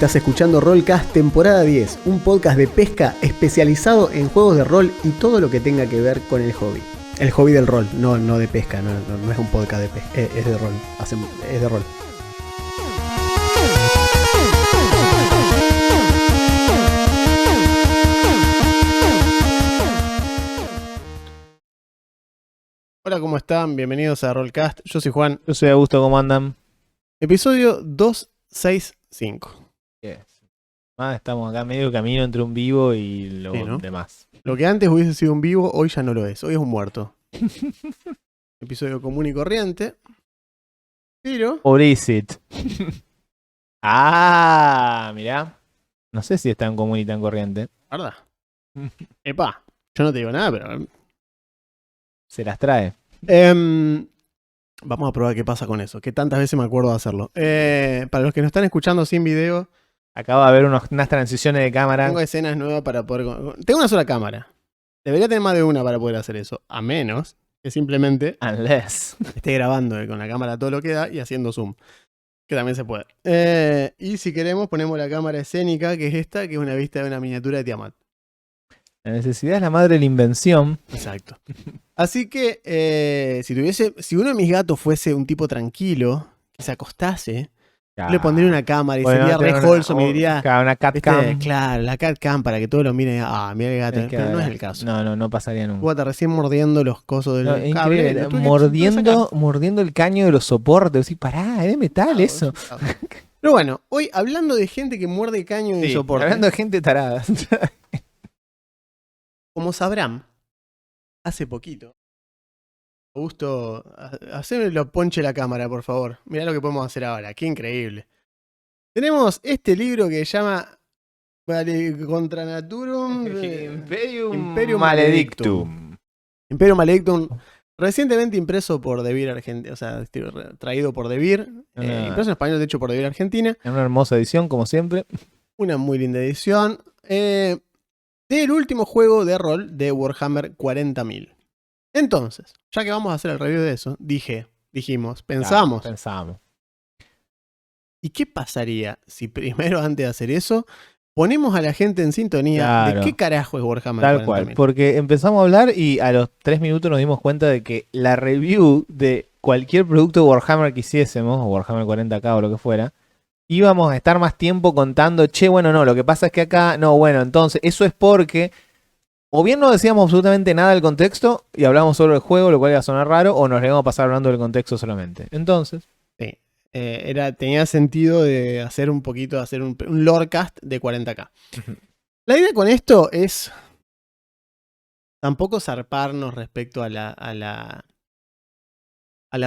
Estás escuchando Rollcast temporada 10, un podcast de pesca especializado en juegos de rol y todo lo que tenga que ver con el hobby. El hobby del rol, no de pesca, no es un podcast de pesca, es de rol, es de rol. Hola, ¿cómo están? Bienvenidos a Rollcast. Yo soy Juan. Yo soy Augusto, ¿cómo andan? Episodio 265. Yes. Estamos acá medio camino entre un vivo y lo Sí, ¿no? demás. Lo que antes hubiese sido un vivo, hoy ya no lo es. Hoy es un muerto. Episodio común y corriente. Pero... Or is it? Mirá. No sé si es tan común y tan corriente. ¿Verdad? Epa, yo no te digo nada, pero... Se las trae. Vamos a probar qué pasa con eso. Que tantas veces me acuerdo de hacerlo. Para los que nos están escuchando sin video... Acabo de haber unas transiciones de cámara. Tengo escenas nuevas para poder... Tengo una sola cámara. Debería tener más de una para poder hacer eso. A menos que simplemente Unless. esté grabando con la cámara todo lo que da y haciendo zoom. Que también se puede. Y si queremos ponemos la cámara escénica, que es esta, que es una vista de una miniatura de Tiamat. La necesidad es la madre de la invención. Exacto. Así que si uno de mis gatos fuese un tipo tranquilo, que se acostase... Yo le pondría una cámara y sería re wholesome y diría... Una cat cam. Claro, la cat cam para que todos lo miren. Mira el gato. Es que, pero no es el caso. No pasaría nunca. Guata recién mordiendo los cosos del cable. Increíble. Mordiendo el caño de los soportes. Decís, pará, es de metal eso. Pero bueno, hoy hablando de gente que muerde caño de soporte. Hablando de gente tarada. Como sabrán, hace poquito... Augusto, hacémelo ponche la cámara, por favor. Mirá lo que podemos hacer ahora. Qué increíble. Tenemos este libro que se llama Contra Naturum Imperium Maledictum. Imperium Maledictum. Recientemente impreso por Devir Argentina. O sea, traído por Devir. Impreso en español, de hecho, por Devir Argentina. En una hermosa edición, como siempre. Una muy linda edición. Del último juego de rol de Warhammer 40.000. Entonces, ya que vamos a hacer el review de eso, pensamos. ¿Y qué pasaría si primero, antes de hacer eso, ponemos a la gente en sintonía de qué carajo es Warhammer 40.000? Tal cual, porque empezamos a hablar y a los 3 minutos nos dimos cuenta de que la review de cualquier producto de Warhammer que hiciésemos, o Warhammer 40k o lo que fuera, íbamos a estar más tiempo contando, lo que pasa es que acá, entonces, eso es porque... O bien no decíamos absolutamente nada del contexto y hablamos solo del juego, lo cual iba a sonar raro, o nos le íbamos a pasar hablando del contexto solamente. Entonces... Sí, tenía sentido de hacer un lorecast de 40k. La idea con esto es tampoco zarparnos respecto a la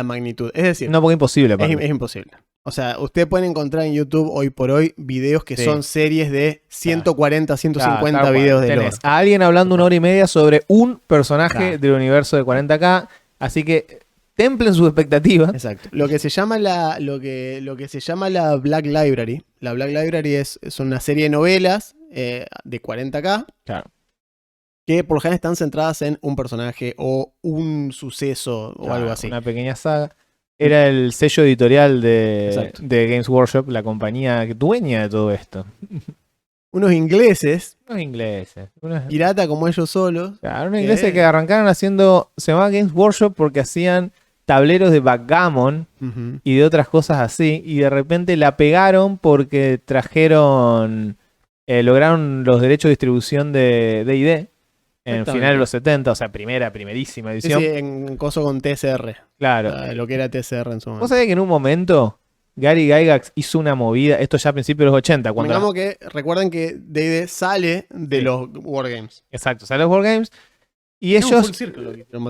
magnitud. Es decir... No, porque imposible. Es imposible. O sea, ustedes pueden encontrar en YouTube hoy por hoy videos que son series de 140, 150 videos de lore. A alguien hablando 1 hora y media sobre un personaje del universo de 40k. Así que templen sus expectativas. Exacto. Lo que se llama la Black Library. La Black Library es una serie de novelas de 40k. Claro. Que por lo general están centradas en un personaje o un suceso o algo así. Una pequeña saga. Era el sello editorial de Games Workshop, la compañía dueña de todo esto. Unos ingleses. Pirata como ellos solos. Claro, unos ingleses que arrancaron haciendo... Se llamaba Games Workshop porque hacían tableros de backgammon y de otras cosas así. Y de repente la pegaron porque trajeron... lograron los derechos de distribución de D&D. En final de los 70, o sea, primerísima edición. Sí, en coso con TSR. Claro. Lo que era TSR en su momento. ¿Vos sabés que en un momento Gary Gygax hizo una movida, esto ya a principios de los 80? Digamos que recuerden que D&D sale de los Wargames. Exacto, sale de los Wargames. Y ellos,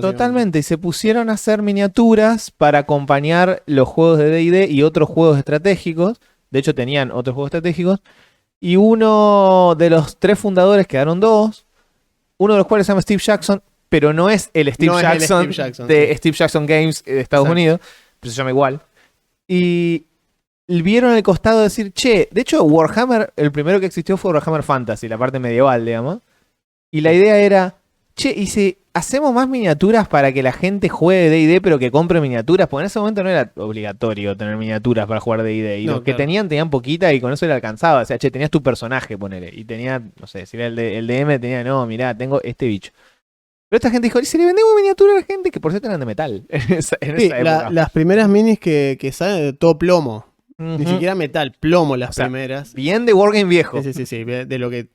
totalmente, y se pusieron a hacer miniaturas para acompañar los juegos de D&D y otros juegos estratégicos. De hecho, tenían otros juegos estratégicos. Y uno de los 3 fundadores, quedaron 2. Uno de los cuales se llama Steve Jackson, pero no es el Steve Jackson de Steve Jackson Games de Estados Unidos, pero se llama igual. Y vieron al costado decir, de hecho Warhammer, el primero que existió fue Warhammer Fantasy, la parte medieval, digamos. Y la idea era, y si hacemos más miniaturas para que la gente juegue D&D, pero que compre miniaturas, porque en ese momento no era obligatorio tener miniaturas para jugar D&D, y No, los que claro. tenían poquita y con eso le alcanzaba. O sea, che, tenías tu personaje, ponele, y tenía, no sé, si era el DM, tenía, no, mirá, tengo este bicho. Pero esta gente dijo, ¿y si le vendemos miniatura a la gente? Que por cierto eran de metal en esa Sí, época. las primeras minis que salen de todo plomo. Ni Ujú. siquiera metal, plomo las O sea, primeras. Bien de Wargame viejo. Sí. De lo que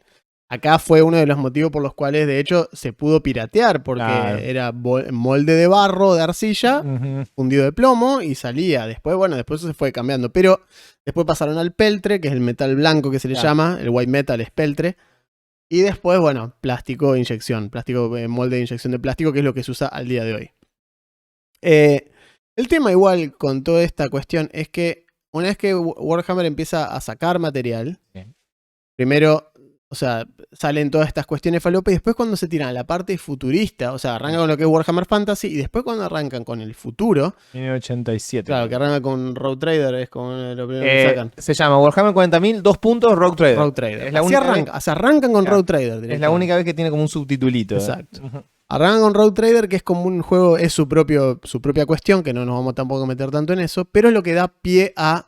acá fue uno de los motivos por los cuales, de hecho, se pudo piratear, porque Claro. era molde de barro, de arcilla, Ujú. fundido de plomo y salía. Después, bueno, después eso se fue cambiando. Pero después pasaron al peltre, que es el metal blanco que se le Claro. llama, el white metal es peltre. Y después, bueno, plástico de inyección, molde de inyección de plástico, que es lo que se usa al día de hoy. El tema igual con toda esta cuestión es que una vez que Warhammer empieza a sacar material, Bien. primero, o sea, salen todas estas cuestiones falopas y después cuando se tiran a la parte futurista, o sea, arrancan con lo que es Warhammer Fantasy y después cuando arrancan con el futuro, 1987. claro, que arrancan con Rogue Trader, es como lo primero que sacan. Se llama Warhammer 40.000, Rogue Trader. Rogue Trader. Es la Así única arranca, vez- o sea, arrancan con Claro. Rogue Trader Es la directamente. única vez que tiene como un subtitulito. Exacto. Ujú. Arrancan con Rogue Trader, que es como un juego, es su propia cuestión, que no nos vamos tampoco a meter tanto en eso, pero es lo que da pie a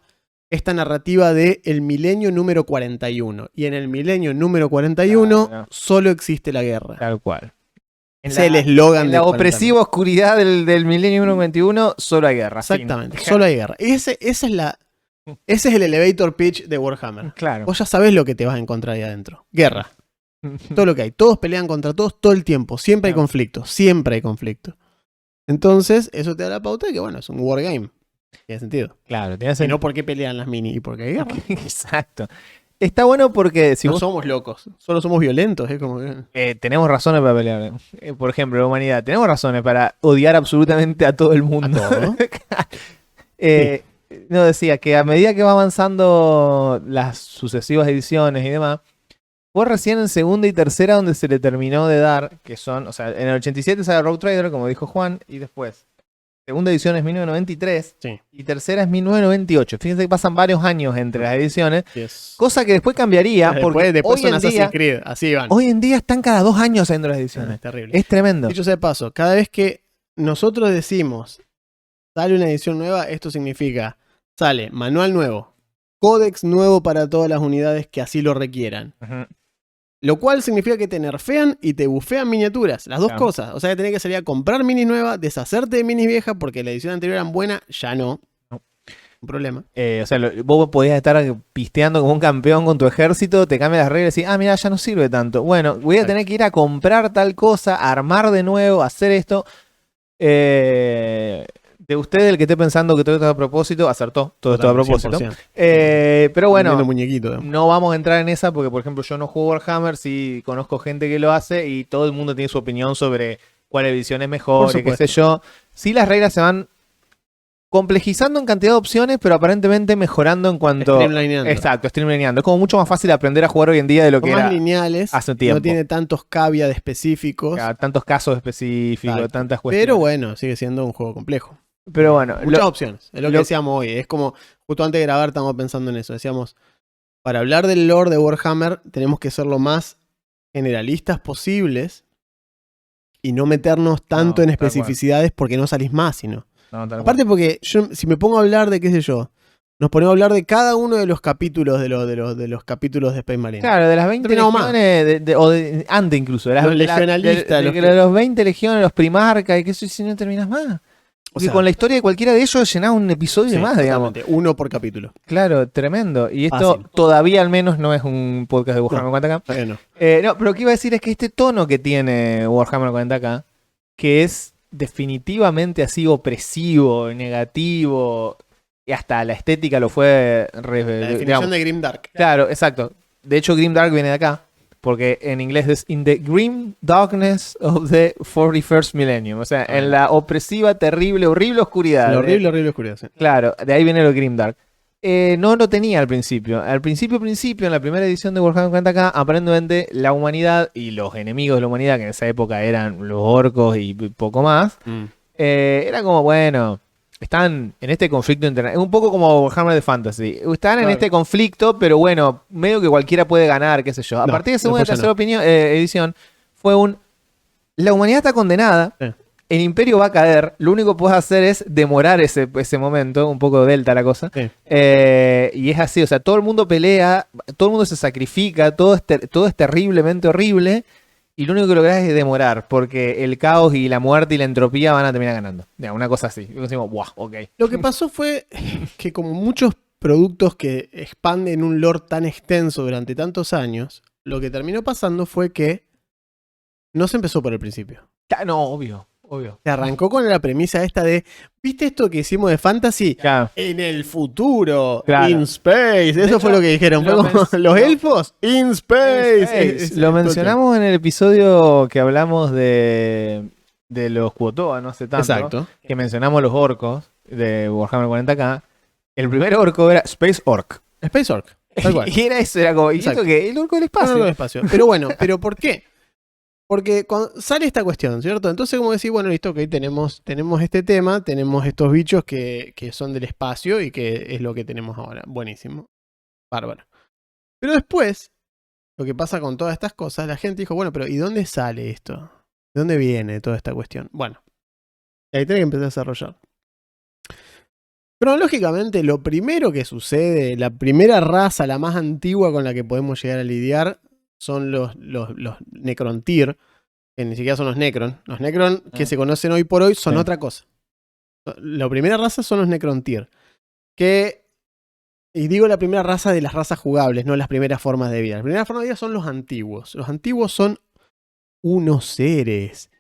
esta narrativa de el milenio número 41. Y en el milenio número 41 Claro. solo existe la guerra. Tal cual. Es el eslogan En de la 40.000. opresiva oscuridad del milenio número 21, solo hay guerra. fin. Exactamente, solo hay guerra. Ese es el elevator pitch de Warhammer. Claro. Vos ya sabés lo que te vas a encontrar ahí adentro. Guerra. Todo lo que hay. Todos pelean contra todos todo el tiempo. Siempre hay Claro. conflicto. Siempre hay conflicto. Entonces, eso te da la pauta de que, bueno, es un wargame. Tiene sentido. Claro, tiene Y sentido. no por qué pelean las mini y porque hay guerra. Exacto. Está bueno porque si No vos somos locos. Solo somos violentos. Es como que... tenemos razones para pelear. Por ejemplo, la humanidad. Tenemos razones para odiar absolutamente a todo el mundo. A todo. No, decía que a medida que va avanzando las sucesivas ediciones y demás, fue recién en segunda y tercera donde se le terminó de dar, que son, o sea, en el 87 sale Rogue Trader, como dijo Juan, y después, segunda edición es 1993 Sí. y tercera es 1998. Fíjense que pasan varios años entre las ediciones, Yes. cosa que después cambiaría, porque Después hoy son en Assassin's día, Creed. Así van. hoy en día están cada 2 años saliendo las Es ediciones. terrible. Es tremendo. Dicho sea de paso, cada vez que nosotros decimos sale una edición nueva, esto significa sale manual nuevo, códex nuevo para todas las unidades que así lo requieran. Ujú. Lo cual significa que te nerfean y te bufean miniaturas. Las dos Claro. cosas. O sea que tenés que salir a comprar minis nuevas, deshacerte de minis viejas porque la edición anterior eran buenas, ya no. No. Un problema. O sea, vos podías estar pisteando como un campeón con tu ejército, te cambias las reglas y decís, mira, ya no sirve tanto. Bueno, voy a Exacto. tener que ir a comprar tal cosa, armar de nuevo, hacer esto. De usted, el que esté pensando que todo esto es a propósito, acertó. Todo esto es a propósito. 100%. Pero bueno, Vendiendo muñequitos. no vamos a entrar en esa porque, por ejemplo, yo no juego Warhammer, sí conozco gente que lo hace y todo el mundo tiene su opinión sobre cuál edición es mejor Por y qué supuesto. sé yo. Sí, las reglas se van complejizando en cantidad de opciones, pero aparentemente mejorando en cuanto... Streamlineando. Exacto, streamlineando. Es como mucho más fácil aprender a jugar hoy en día de lo Son que más era lineales. hace tiempo. No tiene tantos caveats específicos. tantos casos específicos, Exacto. tantas cuestiones. Pero bueno, sigue siendo un juego complejo. Pero bueno, Muchas opciones. Es lo que lo- decíamos hoy. Es como, justo antes de grabar estamos pensando en eso. Decíamos, para hablar del lore de Warhammer tenemos que ser lo más generalistas posibles y no meternos tanto No, en tal cual. especificidades porque no salís más, sino. no, tal cual. Aparte porque yo, si me pongo a hablar de, qué sé yo, nos ponemos a hablar de cada uno de los capítulos de los capítulos de Space Marine. Claro, de las 20 Terminamos más. legiones, o antes incluso, de las, Los legionalistas, los que- de los 20 legiones, los primarcas, y que eso si no terminas más. O Porque sea, con la historia de cualquiera de ellos llenás un episodio sí, más, digamos. totalmente. Uno por capítulo. Claro, tremendo. Y esto Fácil. todavía al menos no es un podcast de Warhammer 40K. Bueno, No, pero lo que iba a decir es que este tono que tiene Warhammer 40K, que es definitivamente así opresivo, negativo, y hasta la estética lo fue... la definición de Grimdark. Claro, exacto. De hecho, Grimdark viene de acá, porque en inglés es In the Grim Darkness of the 41st Millennium. O sea, en la opresiva, terrible, horrible oscuridad. La horrible oscuridad. Sí. Claro, de ahí viene lo Grimdark. No lo tenía al principio. Al principio, en la primera edición de Warhammer 40K, aparentemente la humanidad y los enemigos de la humanidad, que en esa época eran los orcos y poco más, era como, bueno, están en este conflicto internacional. Es un poco como Warhammer de Fantasy. Están en Claro. este conflicto, pero bueno, medio que cualquiera puede ganar, qué sé yo. A No, partir de segunda y después ya tercera edición, fue un... la humanidad está condenada. Sí. El imperio va a caer. Lo único que puedes hacer es demorar ese momento. Un poco delta la cosa. Sí. Y es así. O sea, todo el mundo pelea. Todo el mundo se sacrifica. Todo es terriblemente horrible. Y lo único que lográs es demorar. Porque el caos y la muerte y la entropía van a terminar ganando. Una cosa así. Y decimos, ¡buah! Ok. Lo que pasó fue que como muchos productos que expanden un lore tan extenso durante tantos años, lo que terminó pasando fue que no se empezó por el principio. No, obvio. Se arrancó con la premisa esta de, ¿viste esto que hicimos de fantasy? Claro. En el futuro, Claro. in space. Eso hecho, fue lo que dijeron. Fue como, los elfos, in space. Lo mencionamos en el episodio que hablamos de los Kuotoa, no hace tanto. Exacto. Que mencionamos los orcos de Warhammer 40k. El primer orco era Space Orc. Space Orc. Tal cual. Y era eso, era como, ¿y esto Exacto. qué? El orco del espacio. No, espacio. Pero bueno, ¿pero por qué? Porque cuando sale esta cuestión, ¿cierto? Entonces, como decir, bueno, listo, ok, tenemos este tema, tenemos estos bichos que son del espacio y que es lo que tenemos ahora. Buenísimo. Bárbaro. Pero después, lo que pasa con todas estas cosas, la gente dijo, bueno, pero ¿y dónde sale esto? ¿De dónde viene toda esta cuestión? Bueno, ahí tiene que empezar a desarrollar. Cronológicamente, lo primero que sucede, la primera raza, la más antigua con la que podemos llegar a lidiar, son los Necrontyr, que ni siquiera son los Necron. Los Necron que se conocen hoy por hoy son otra cosa. La primera raza son los Necrontyr. Y digo la primera raza de las razas jugables, no las primeras formas de vida. Las primeras formas de vida son los antiguos. Los antiguos son unos seres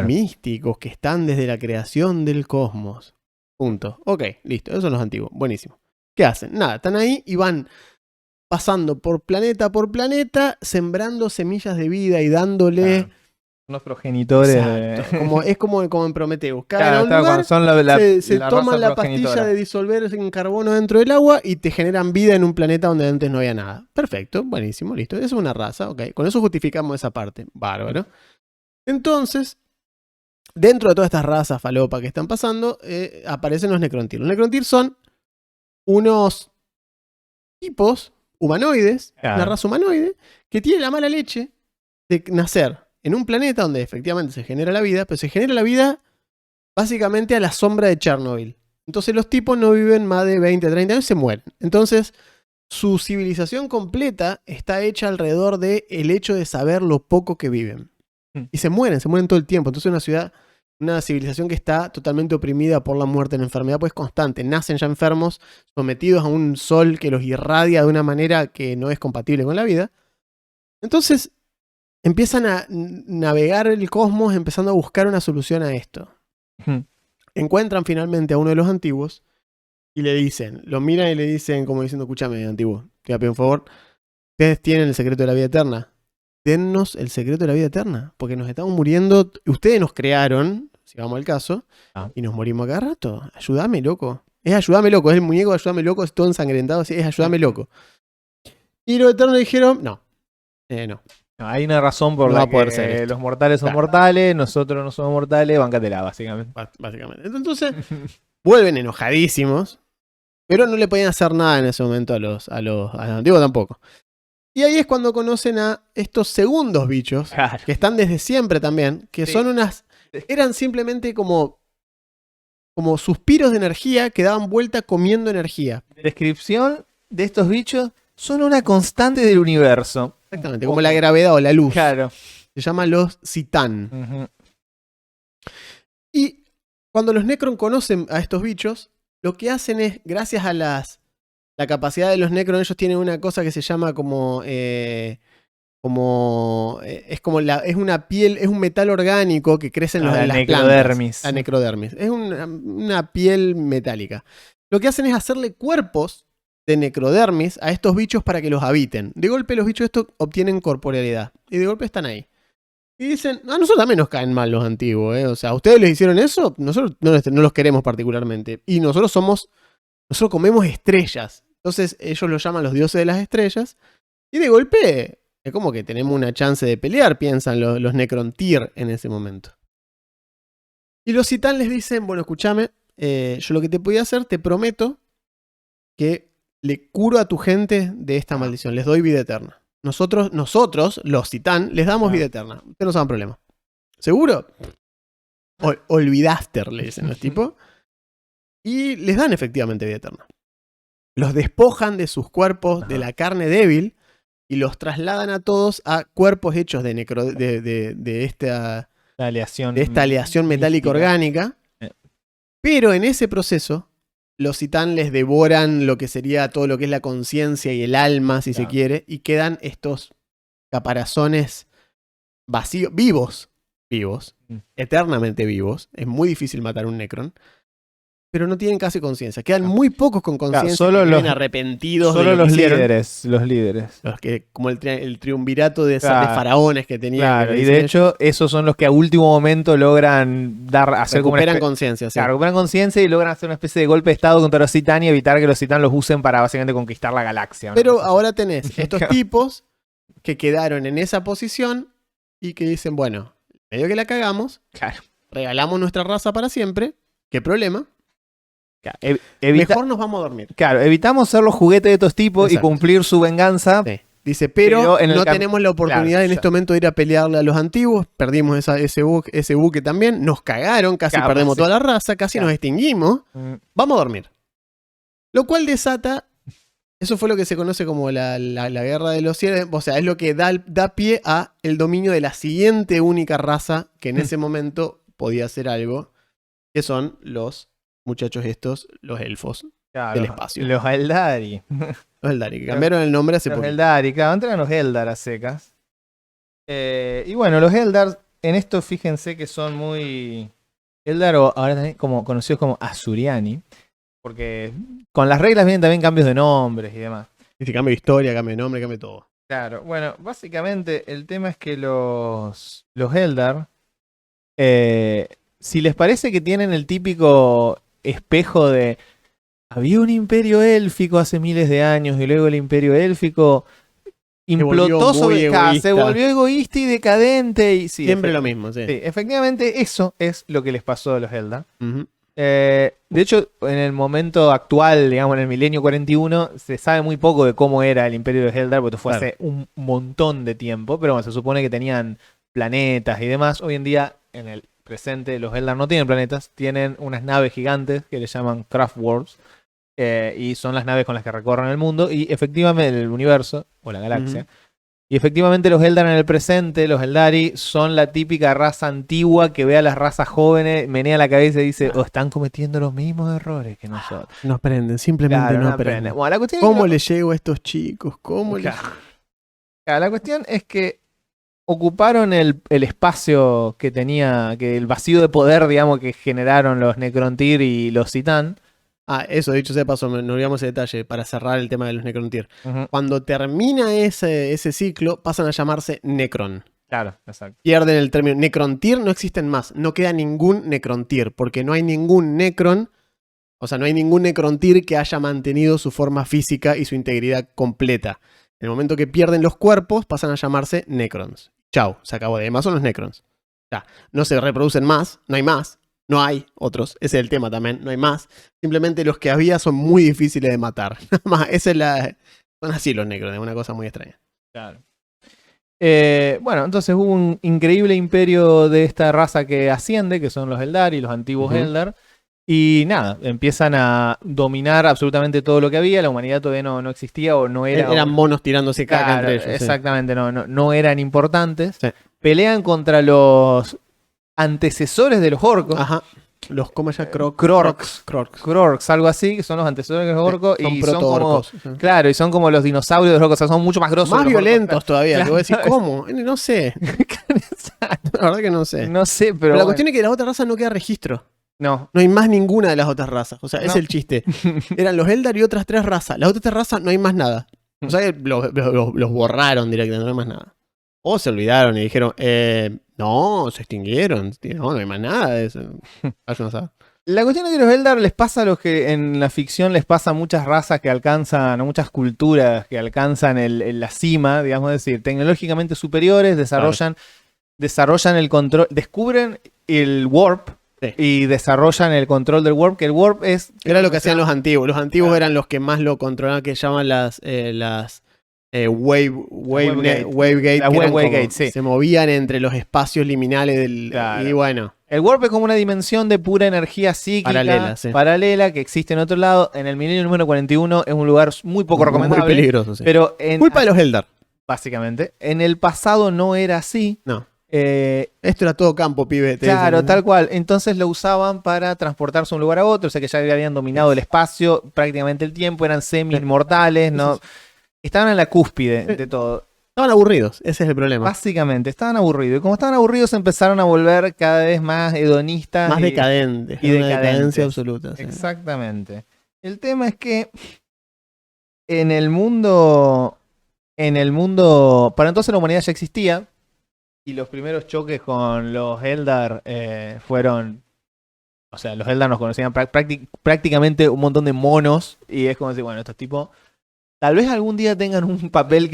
místicos que están desde la creación del cosmos. Punto. Ok, listo. Esos son los antiguos. Buenísimo. ¿Qué hacen? Nada, están ahí y van pasando por planeta, sembrando semillas de vida y dándole... Los progenitores. Es como en Prometheus. Claro, lugar, son se toman la pastilla de disolver en carbono dentro del agua y te generan vida en un planeta donde antes no había nada. Perfecto, buenísimo, listo. Eso es una raza, ok. Con eso justificamos esa parte. Bárbaro. Entonces, dentro de todas estas razas falopa que están pasando, aparecen los Necrontyr. Los Necrontyr son unos tipos humanoides, una raza humanoide, que tiene la mala leche de nacer en un planeta donde efectivamente se genera la vida, pero se genera la vida básicamente a la sombra de Chernobyl. Entonces los tipos no viven más de 20, 30 años y se mueren. Entonces su civilización completa está hecha alrededor del hecho de saber lo poco que viven. Y se mueren todo el tiempo. Entonces una civilización que está totalmente oprimida por la muerte, la enfermedad, pues constante. Nacen ya enfermos, sometidos a un sol que los irradia de una manera que no es compatible con la vida. Entonces empiezan a navegar el cosmos empezando a buscar una solución a esto. Encuentran finalmente a uno de los antiguos y le dicen, lo miran y le dicen como diciendo, escúchame, antiguo, te pido un favor, ustedes tienen el secreto de la vida eterna. Dennos el secreto de la vida eterna, porque nos estamos muriendo, ustedes nos crearon, si vamos al caso, y nos morimos a cada rato. Ayúdame, loco. Es ayúdame, loco, es el muñeco de ayúdame, loco, es todo ensangrentado, es ayúdame, loco. Y los eternos dijeron, no. Hay una razón por la que los mortales son mortales, nosotros no somos mortales, bancatela, básicamente. Básicamente. Entonces, vuelven enojadísimos, pero no le podían hacer nada en ese momento a los antiguos tampoco. Y ahí es cuando conocen a estos segundos bichos, que están desde siempre también, que son eran simplemente como suspiros de energía que daban vuelta comiendo energía. Descripción de estos bichos son una constante del universo. Exactamente, como la gravedad o la luz. Claro. Se llaman los Citán. Y cuando los Necron conocen a estos bichos, lo que hacen es, gracias a la capacidad de los Necron, ellos tienen una cosa que se llama es una piel, es un metal orgánico que crece en las plantas. La necrodermis. Es una piel metálica. Lo que hacen es hacerle cuerpos de necrodermis a estos bichos para que los habiten. De golpe los bichos estos obtienen corporealidad. Y de golpe están ahí. Y dicen, a nosotros también nos caen mal los antiguos. O sea, ¿ustedes les hicieron eso? Nosotros no los queremos particularmente. Y nosotros comemos estrellas. Entonces ellos los llaman los dioses de las estrellas. Y de golpe es como que tenemos una chance de pelear, piensan los Necrontyr en ese momento. Y los Citán les dicen, bueno, escúchame, yo lo que te podía hacer, te prometo que le curo a tu gente de esta maldición, les doy vida eterna. Nosotros, los Citán, les damos vida eterna. Ustedes no se hagan problema. ¿Seguro? Olvidaste, le dicen los tipos. Y les dan efectivamente vida eterna. Los despojan de sus cuerpos, de la carne débil, y los trasladan a todos a cuerpos hechos de esta aleación metálica orgánica. Pero en ese proceso, los Citán les devoran lo que sería todo lo que es la conciencia y el alma, si se quiere, y quedan estos caparazones vacíos, vivos, eternamente vivos. Es muy difícil matar un Necron. Pero no tienen casi conciencia. Quedan muy pocos con conciencia. Solo los arrepentidos. Solo los líderes. Los líderes. Los que, como el triunvirato de faraones que tenían. Claro, y de hecho, esos son los que a último momento logran recuperan conciencia. Sí. Claro, recuperan conciencia y logran hacer una especie de golpe de estado contra los Citán y evitar que los Citán los usen para básicamente conquistar la galaxia. Pero ahora tenés estos tipos que quedaron en esa posición y que dicen, bueno, medio que la cagamos, regalamos nuestra raza para siempre, ¿qué problema? Mejor nos vamos a dormir. Claro, evitamos ser los juguetes de estos tipos y cumplir su venganza. Sí. Dice, pero no tenemos la oportunidad en este momento de ir a pelearle a los antiguos. Perdimos ese buque también. Nos cagaron, casi perdemos toda la raza, casi nos extinguimos. Vamos a dormir. Lo cual desata, eso fue lo que se conoce como la guerra de los cielos. O sea, es lo que da pie a el dominio de la siguiente única raza que en ese momento podía hacer algo, que son los muchachos estos, los elfos del espacio. Los Eldari. Los Eldari, que cambiaron el nombre hace poco. Los Eldari, claro, entran los Eldar a secas. Y bueno, los Eldar, en esto fíjense que son muy... Eldar, o ahora también conocidos como Azuriani, porque con las reglas vienen también cambios de nombres y demás. Dice cambio de historia, cambio de nombre, cambio de todo. Claro, bueno, básicamente el tema es que los Eldar, si les parece que tienen el típico espejo de había un imperio élfico hace miles de años y luego el imperio élfico implotó se volvió egoísta y decadente y siempre lo mismo, sí. Efectivamente eso es lo que les pasó a los Eldar. De hecho, en el momento actual, digamos en el milenio 41, se sabe muy poco de cómo era el imperio de Eldar, porque fue hace un montón de tiempo, pero bueno, se supone que tenían planetas y demás. Hoy en día, en el presente, los Eldar no tienen planetas, tienen unas naves gigantes que les llaman Craftworms, y son las naves con las que recorren el mundo y efectivamente el universo o la galaxia. Y efectivamente los Eldar en el presente, los Eldari, son la típica raza antigua que ve a las razas jóvenes, menea la cabeza y dice, están cometiendo los mismos errores que nosotros. No aprenden, simplemente no aprenden. Bueno, ¿cómo le llego a estos chicos? La cuestión es que ocuparon el espacio que tenía, que el vacío de poder, digamos, que generaron los Necrontyr y los Citán. Eso, dicho sea paso, no olvidamos ese detalle para cerrar el tema de los Necrontyr. Cuando termina ese ciclo, pasan a llamarse Necron. Claro, exacto. Pierden el término. Necrontyr no existen más. No queda ningún Necrontyr, porque no hay ningún Necron, o sea, no hay ningún Necrontyr que haya mantenido su forma física y su integridad completa. En el momento que pierden los cuerpos, pasan a llamarse Necrons. Chau, se acabó. Además son los Necrons. Ya, no se reproducen más, no hay más. No hay otros, ese es el tema también, no hay más. Simplemente los que había son muy difíciles de matar. Nada más, son así los Necrons, es una cosa muy extraña. Claro. Bueno, entonces hubo un increíble imperio de esta raza que asciende, que son los Eldar y los antiguos Eldar. Y nada, empiezan a dominar absolutamente todo lo que había. La humanidad todavía no existía o no era... Eran monos tirándose caca entre ellos. Exactamente, no eran importantes. Sí. Pelean contra los antecesores de los orcos. Ajá. Los, ¿cómo se llama? Krorks, algo así, que son los antecesores de los orcos. Son y proto-orcos. son como, claro, y son como los dinosaurios de los orcos, o sea, son mucho más grosos. Más violentos todavía, claro. Te voy a decir, ¿cómo? No sé. La verdad que no sé. No sé, pero la cuestión es que de las otras razas no queda registro. No hay más ninguna de las otras razas. O sea, es el chiste. Eran los Eldar y otras 3 razas. Las otras 3 razas no hay más nada. O sea, que los borraron directamente, no hay más nada. O se olvidaron y dijeron, no, se extinguieron. No hay más nada de eso. No sabe. La cuestión es que los Eldar les pasa a los que en la ficción les pasa a muchas razas que alcanzan, a muchas culturas que alcanzan la cima, digamos, decir, tecnológicamente superiores, desarrollan el control, descubren el warp. Sí. Y desarrollan el control del warp, que el warp es... Era lo que hacían los antiguos. Los antiguos eran los que más lo controlaban, que llaman las Wavegate, La Wavegate, sí. Se movían entre los espacios liminales del... Claro. Y bueno. El Warp es como una dimensión de pura energía psíquica paralela que existe en otro lado. En el milenio número 41 es un lugar muy poco recomendable. Muy peligroso, sí. Pero culpa de los Eldar. Básicamente. En el pasado no era así. No. Esto era todo campo, pibe. Claro, tal cual. Entonces lo usaban para transportarse de un lugar a otro. O sea que ya habían dominado el espacio, prácticamente el tiempo. Eran semi-inmortales, ¿no? Estaban en la cúspide de todo. Estaban aburridos, ese es el problema. Básicamente, estaban aburridos. Y como estaban aburridos, empezaron a volver cada vez más hedonistas. Más decadentes. Y decadencia absoluta. Sí. Exactamente. El tema es que en el mundo... Para entonces la humanidad ya existía. Y los primeros choques con los Eldar fueron... O sea, los Eldar nos conocían prácticamente un montón de monos. Y es como decir, bueno, estos tipos... Tal vez algún día tengan un papel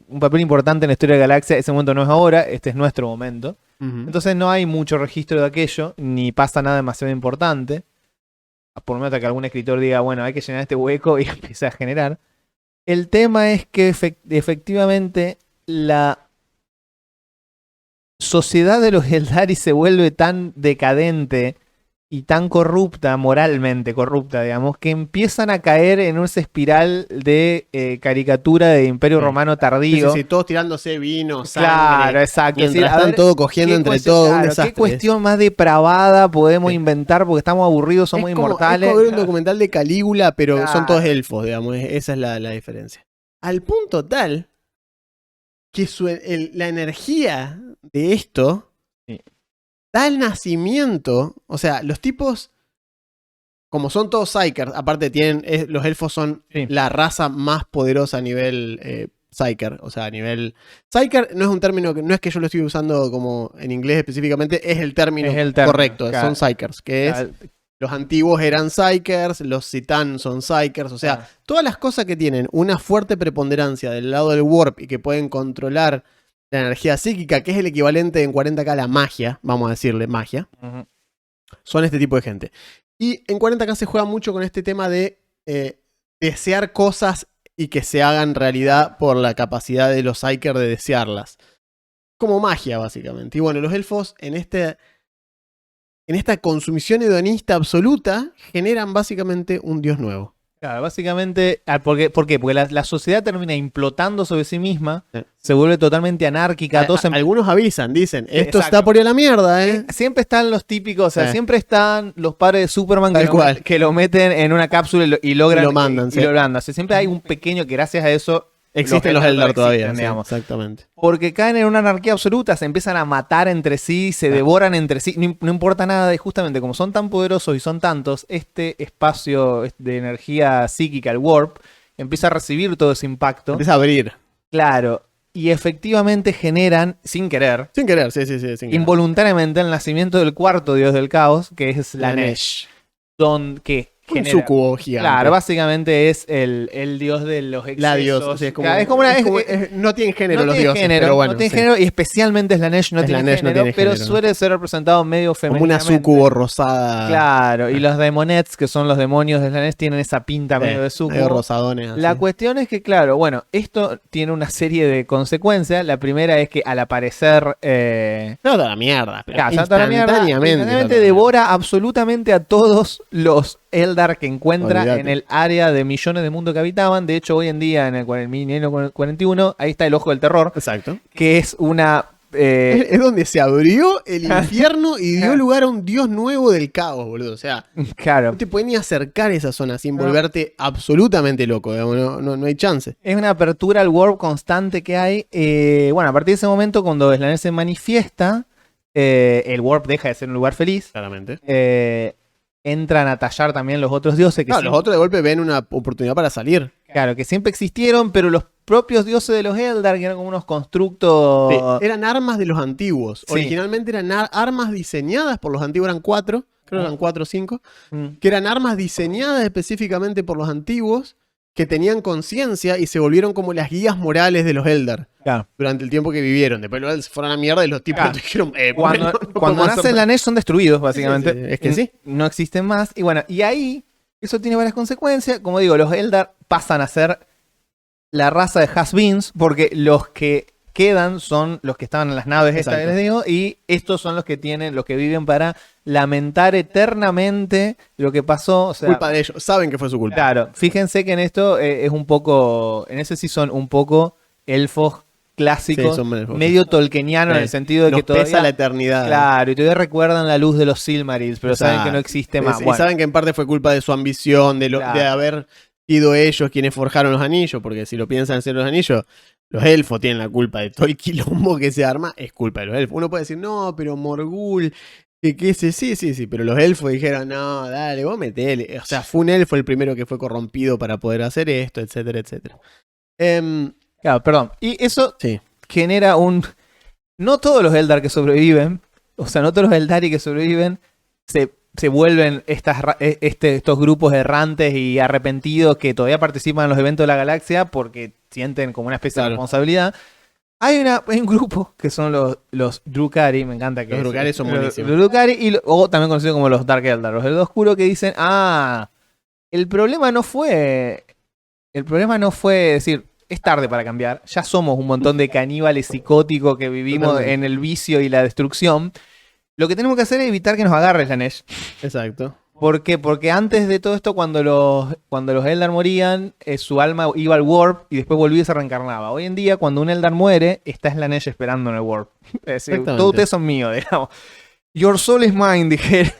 un papel importante en la historia de la galaxia. Ese momento no es ahora, este es nuestro momento. Entonces no hay mucho registro de aquello, ni pasa nada demasiado importante. Por lo menos que algún escritor diga, bueno, hay que llenar este hueco y empiece a generar. El tema es que efectivamente la sociedad de los Eldari se vuelve tan decadente y tan corrupta, moralmente corrupta, digamos, que empiezan a caer en esa espiral de caricatura de Imperio Romano tardío. Sí, todos tirándose vino, sangre. Claro, exacto. Mientras están todos cogiendo entre todos, un desastre. ¿Qué cuestión más depravada podemos inventar porque estamos aburridos, somos inmortales? Es como ver un documental de Calígula, pero son todos elfos, digamos. Esa es la diferencia. Al punto tal que la energía de esto... da el nacimiento, o sea, los tipos, como son todos Psykers, aparte los elfos son la raza más poderosa a nivel Psyker, o sea, a nivel... Psyker no es un término, no es que yo lo estoy usando como en inglés específicamente, es el término correcto, claro. Son Psykers, que es... Los antiguos eran Psykers, los Citan son Psykers, o sea, todas las cosas que tienen una fuerte preponderancia del lado del Warp y que pueden controlar la energía psíquica, que es el equivalente en 40K a la magia, vamos a decirle magia, son este tipo de gente. Y en 40K se juega mucho con este tema de desear cosas y que se hagan realidad por la capacidad de los Psykers de desearlas. Como magia, básicamente. Y bueno, los elfos en esta consumición hedonista absoluta generan básicamente un dios nuevo. Claro, básicamente, ¿por qué? Porque la sociedad termina implotando sobre sí misma, se vuelve totalmente anárquica. Algunos avisan, dicen, esto está por ir a la mierda, Siempre están los típicos, o sea, siempre están los padres de Superman que lo meten en una cápsula y logran... Y lo mandan, y lo mandan. O sea, siempre hay un pequeño que gracias a eso... Existen los Eldar todavía, digamos. Exactamente. Porque caen en una anarquía absoluta, se empiezan a matar entre sí, se devoran entre sí, no importa nada, y justamente como son tan poderosos y son tantos, este espacio de energía psíquica, el Warp, empieza a recibir todo ese impacto. Empieza a abrir. Claro, y efectivamente generan, sin querer, sin querer. Involuntariamente el nacimiento del cuarto dios del caos, que es Slanesh. Un sucubo gigante. Claro, básicamente es el dios de los excesos. La diosa. O sea, no tiene género los dioses, pero bueno. No tiene género, y especialmente Slanesh no tiene género, pero suele ser representado medio femenino. Como una sucubo rosada. Claro, y los demonets, que son los demonios de Slanesh, tienen esa pinta medio de sucubo. Medio rosadones. Así. La cuestión es que, claro, bueno, esto tiene una serie de consecuencias. La primera es que al aparecer... toda la mierda. Pero instantáneamente devora absolutamente a todos los Eldar que encuentra en el área de millones de mundos que habitaban. De hecho, hoy en día, en el milenio 41, ahí está el Ojo del Terror. Exacto. Que es una... es donde se abrió el infierno y dio lugar a un dios nuevo del caos, boludo. O sea, claro. No te puedes ni acercar a esa zona sin volverte absolutamente loco. No hay chance. Es una apertura al Warp constante que hay. Bueno, a partir de ese momento, cuando Slanesh se manifiesta, el Warp deja de ser un lugar feliz. Claramente. Entran a tallar también los otros dioses. Los otros de golpe ven una oportunidad para salir. Claro, que siempre existieron, pero los propios dioses de los Eldar, que eran como unos constructos... Sí, eran armas de los antiguos. Sí. Originalmente eran armas diseñadas por los antiguos, eran 4, creo que eran 4 o 5, que eran armas diseñadas específicamente por los antiguos, que tenían conciencia y se volvieron como las guías morales de los Eldar. Durante el tiempo que vivieron. Después los Eldar se fueron a la mierda y los tipos dijeron... cuando nace Slanesh son destruidos, básicamente. Sí. Es que sí. No existen más. Y bueno, y ahí eso tiene varias consecuencias. Como digo, los Eldar pasan a ser la raza de has-beens, porque los que quedan son los que estaban en las naves estas que les digo, y estos son los que viven para lamentar eternamente lo que pasó. O sea, culpa de ellos, saben que fue su culpa. Claro, fíjense que en esto es un poco, en ese sí son un poco elfos clásicos, sí, medio tolkieniano en el sentido de que todavía pesa la eternidad. Claro, y todavía recuerdan la luz de los Silmarils, pero saben que no existe más. Y saben que en parte fue culpa de su ambición, de haber sido ellos quienes forjaron los anillos, porque si lo piensan en ser los anillos, los elfos tienen la culpa de todo el quilombo que se arma, es culpa de los elfos. Uno puede decir, no, pero Morgul, sí, pero los elfos dijeron, no, dale, vos metele. O sea, fue un elfo el primero que fue corrompido para poder hacer esto, etcétera, etcétera. Claro, perdón. Y eso genera un... No todos los Eldar que sobreviven, o sea, no todos los Eldari que sobreviven se vuelven estos grupos errantes y arrepentidos que todavía participan en los eventos de la galaxia porque sienten como una especie de responsabilidad. Hay un grupo que son los Drukhari, me encanta que... Los Drukhari son buenísimos. Los Drukhari, o también conocidos como los Dark Eldar, los del oscuro, que dicen, el problema no fue decir, es tarde para cambiar, ya somos un montón de caníbales psicóticos que vivimos en el vicio y la destrucción. Lo que tenemos que hacer es evitar que nos agarre Slanesh. Exacto. ¿Por qué? Porque antes de todo esto, cuando los Eldar morían, su alma iba al Warp y después volvía y se reencarnaba. Hoy en día, cuando un Eldar muere, está Slanesh esperando en el Warp. Es decir, todos ustedes son míos, digamos. Your soul is mine, dijera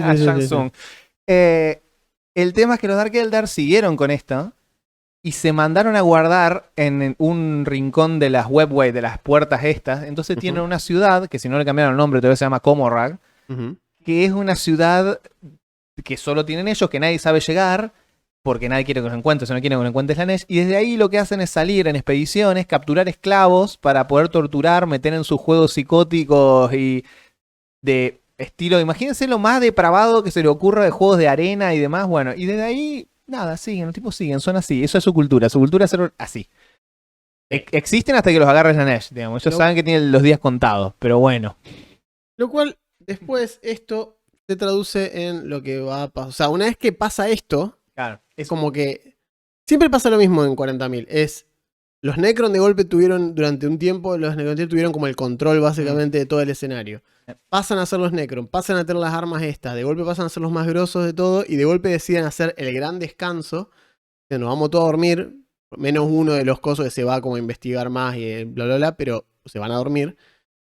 a Shang Tsung. El tema es que los Dark Eldar siguieron con esto y se mandaron a guardar en un rincón de las webways, de las puertas estas. Entonces tienen una ciudad, que si no le cambiaron el nombre todavía se llama Comorrag, que es una ciudad que solo tienen ellos, que nadie sabe llegar, porque nadie quiere que los encuentre, si no quieren que los encuentre Slanesh. Y desde ahí lo que hacen es salir en expediciones, capturar esclavos para poder torturar, meter en sus juegos psicóticos y de estilo... Imagínense lo más depravado que se le ocurra de juegos de arena y demás. Bueno, y desde ahí... Nada, siguen, los tipos siguen, son así. Eso es su cultura es ser así. Existen hasta que los agarre Slanesh, digamos. Ellos saben que tienen los días contados, pero bueno. Lo cual, después, esto se traduce en lo que va a pasar. O sea, una vez que pasa esto, claro, es como que... Siempre pasa lo mismo en 40.000. Los Necron de golpe tuvieron, durante un tiempo, los Necron tuvieron como el control básicamente de todo el escenario. Pasan a ser los Necron, pasan a tener las armas estas, de golpe pasan a ser los más grosos de todo, y de golpe deciden hacer el gran descanso, que nos vamos todos a dormir, menos uno de los cosos que se va como a investigar más y bla bla bla, pero se van a dormir,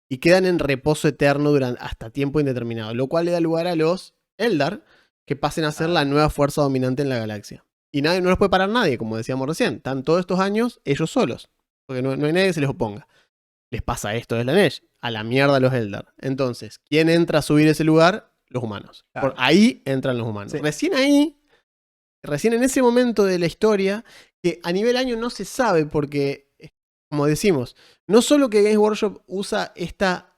y quedan en reposo eterno hasta tiempo indeterminado, lo cual le da lugar a los Eldar, que pasen a ser la nueva fuerza dominante en la galaxia. Y no los puede parar nadie, como decíamos recién. Están todos estos años ellos solos. Porque no hay nadie que se les oponga. Les pasa esto de Slanesh. A la mierda a los Eldar. Entonces, ¿quién entra a subir ese lugar? Los humanos. Claro. Por ahí entran los humanos. Sí. Recién en ese momento de la historia, que a nivel año no se sabe porque, como decimos, no solo que Games Workshop usa esta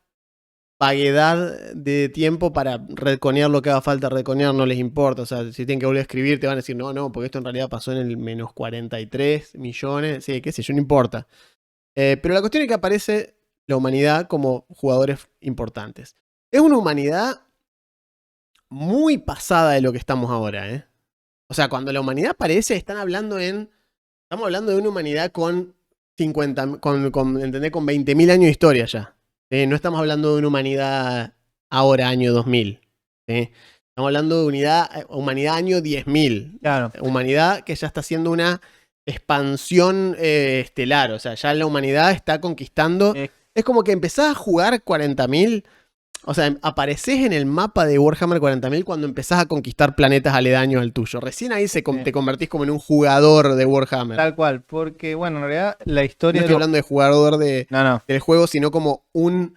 vaguedad de tiempo para retconear lo que haga falta retconear, no les importa. O sea, si tienen que volver a escribir, te van a decir, no, porque esto en realidad pasó en el menos 43 millones. Sí, qué sé yo, no importa. Pero la cuestión es que aparece la humanidad como jugadores importantes. Es una humanidad muy pasada de lo que estamos ahora, ¿eh? O sea, cuando la humanidad aparece, estamos hablando de una humanidad con 20.000 años de historia ya. No estamos hablando de una humanidad ahora, año 2000. Estamos hablando de humanidad año 10.000. Claro. Humanidad que ya está haciendo una expansión estelar. O sea, ya la humanidad está conquistando. Es como que empezás a jugar 40.000. O sea, apareces en el mapa de Warhammer 40.000 cuando empezás a conquistar planetas aledaños al tuyo. Recién ahí te convertís como en un jugador de Warhammer. Tal cual, porque, bueno, en realidad la historia... No estoy hablando de jugador del juego, sino como un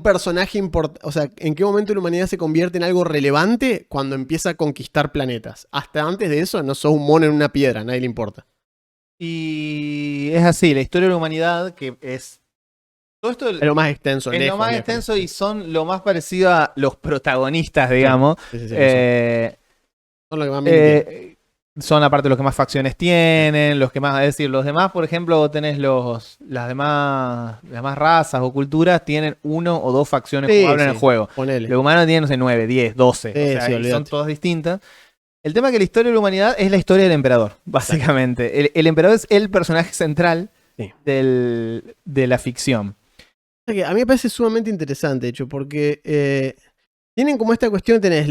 personaje importante. O sea, ¿en qué momento la humanidad se convierte en algo relevante? Cuando empieza a conquistar planetas. Hasta antes de eso, no sos un mono en una piedra, a nadie le importa. Y es así, la historia de la humanidad, que es... Todo esto es lo más extenso. Es lo más extenso y son lo más parecido a los protagonistas, digamos. Sí, son lo que más me son aparte los que más facciones tienen, los que más, es decir, los demás, por ejemplo, tenés las demás razas o culturas tienen 1 o 2 facciones jugables en el juego. Ponele. Los humanos tienen, no sé, 9, 10, 12. O sea, son todas distintas. El tema es que la historia de la humanidad es la historia del emperador, básicamente. El emperador es el personaje central de la ficción. A mí me parece sumamente interesante, de hecho, porque tienen como esta cuestión, tenés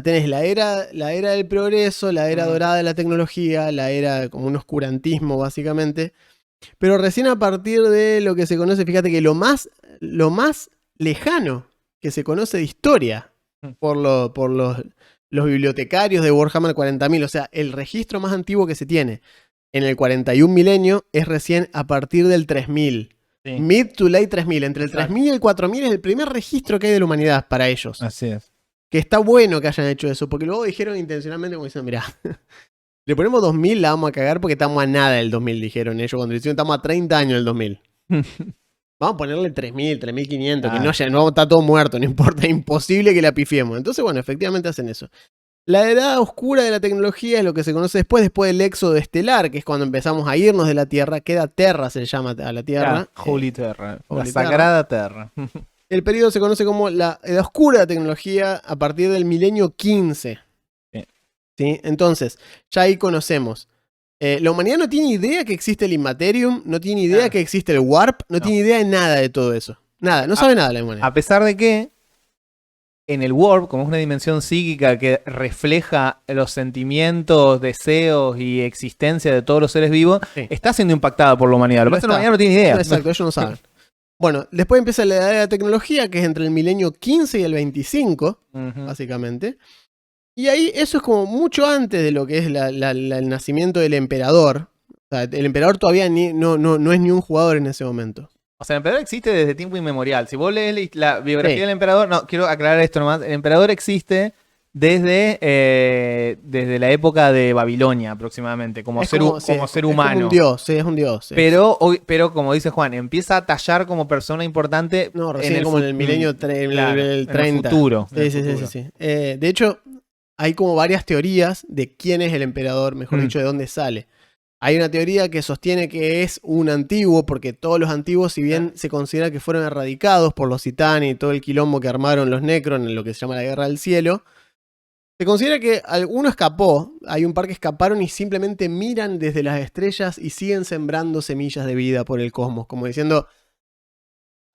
tenés la era del progreso, la era dorada de la tecnología, la era como un oscurantismo, básicamente. Pero recién a partir de lo que se conoce, fíjate que lo más lejano que se conoce de historia por los bibliotecarios de Warhammer 40.000, o sea, el registro más antiguo que se tiene en el 41 milenio es recién a partir del 3000. Sí. Mid to late 3000. Entre el 3000 y el 4000 es el primer registro que hay de la humanidad para ellos. Así es. Que está bueno que hayan hecho eso, porque luego dijeron intencionalmente como diciendo, mirá, le ponemos 2000, la vamos a cagar porque estamos a nada del 2000, dijeron ellos cuando dijeron estamos a 30 años del 2000. Vamos a ponerle 3000, 3500, que no está todo muerto, no importa, es imposible que la pifiemos. Entonces, bueno, efectivamente hacen eso. La edad oscura de la tecnología es lo que se conoce después del éxodo estelar, que es cuando empezamos a irnos de la Tierra. Queda Terra, se llama a la Tierra. Holy Terra, la sagrada Terra. El periodo se conoce como la edad oscura de la tecnología a partir del milenio 15. ¿Sí? Entonces, ya ahí conocemos. La humanidad no tiene idea que existe el Immaterium, no tiene idea que existe el Warp, no tiene idea de nada de todo eso. Nada, no sabe nada la humanidad. A pesar de que en el Warp, como es una dimensión psíquica que refleja los sentimientos, deseos y existencia de todos los seres vivos, está siendo impactada por la humanidad. Lo que pasa es que la humanidad no tiene idea. Exacto, ellos no saben. Bueno, después empieza la edad de la tecnología, que es entre el milenio 15 y el 25, básicamente. Y ahí eso es como mucho antes de lo que es el nacimiento del emperador. O sea, el emperador todavía no es ni un jugador en ese momento. O sea, el emperador existe desde tiempo inmemorial. Si vos lees la biografía del emperador... No, quiero aclarar esto nomás. El emperador existe desde la época de Babilonia, aproximadamente, como ser humano. Es como un dios, es un dios. Sí. Pero, como dice Juan, empieza a tallar como persona importante recién como en el milenio 30. En el futuro. Sí. De hecho, hay como varias teorías de quién es el emperador, mejor dicho, de dónde sale. Hay una teoría que sostiene que es un antiguo, porque todos los antiguos, si bien se considera que fueron erradicados por los Titani y todo el quilombo que armaron los Necron en lo que se llama la Guerra del Cielo, se considera que alguno escapó, hay un par que escaparon y simplemente miran desde las estrellas y siguen sembrando semillas de vida por el cosmos, como diciendo,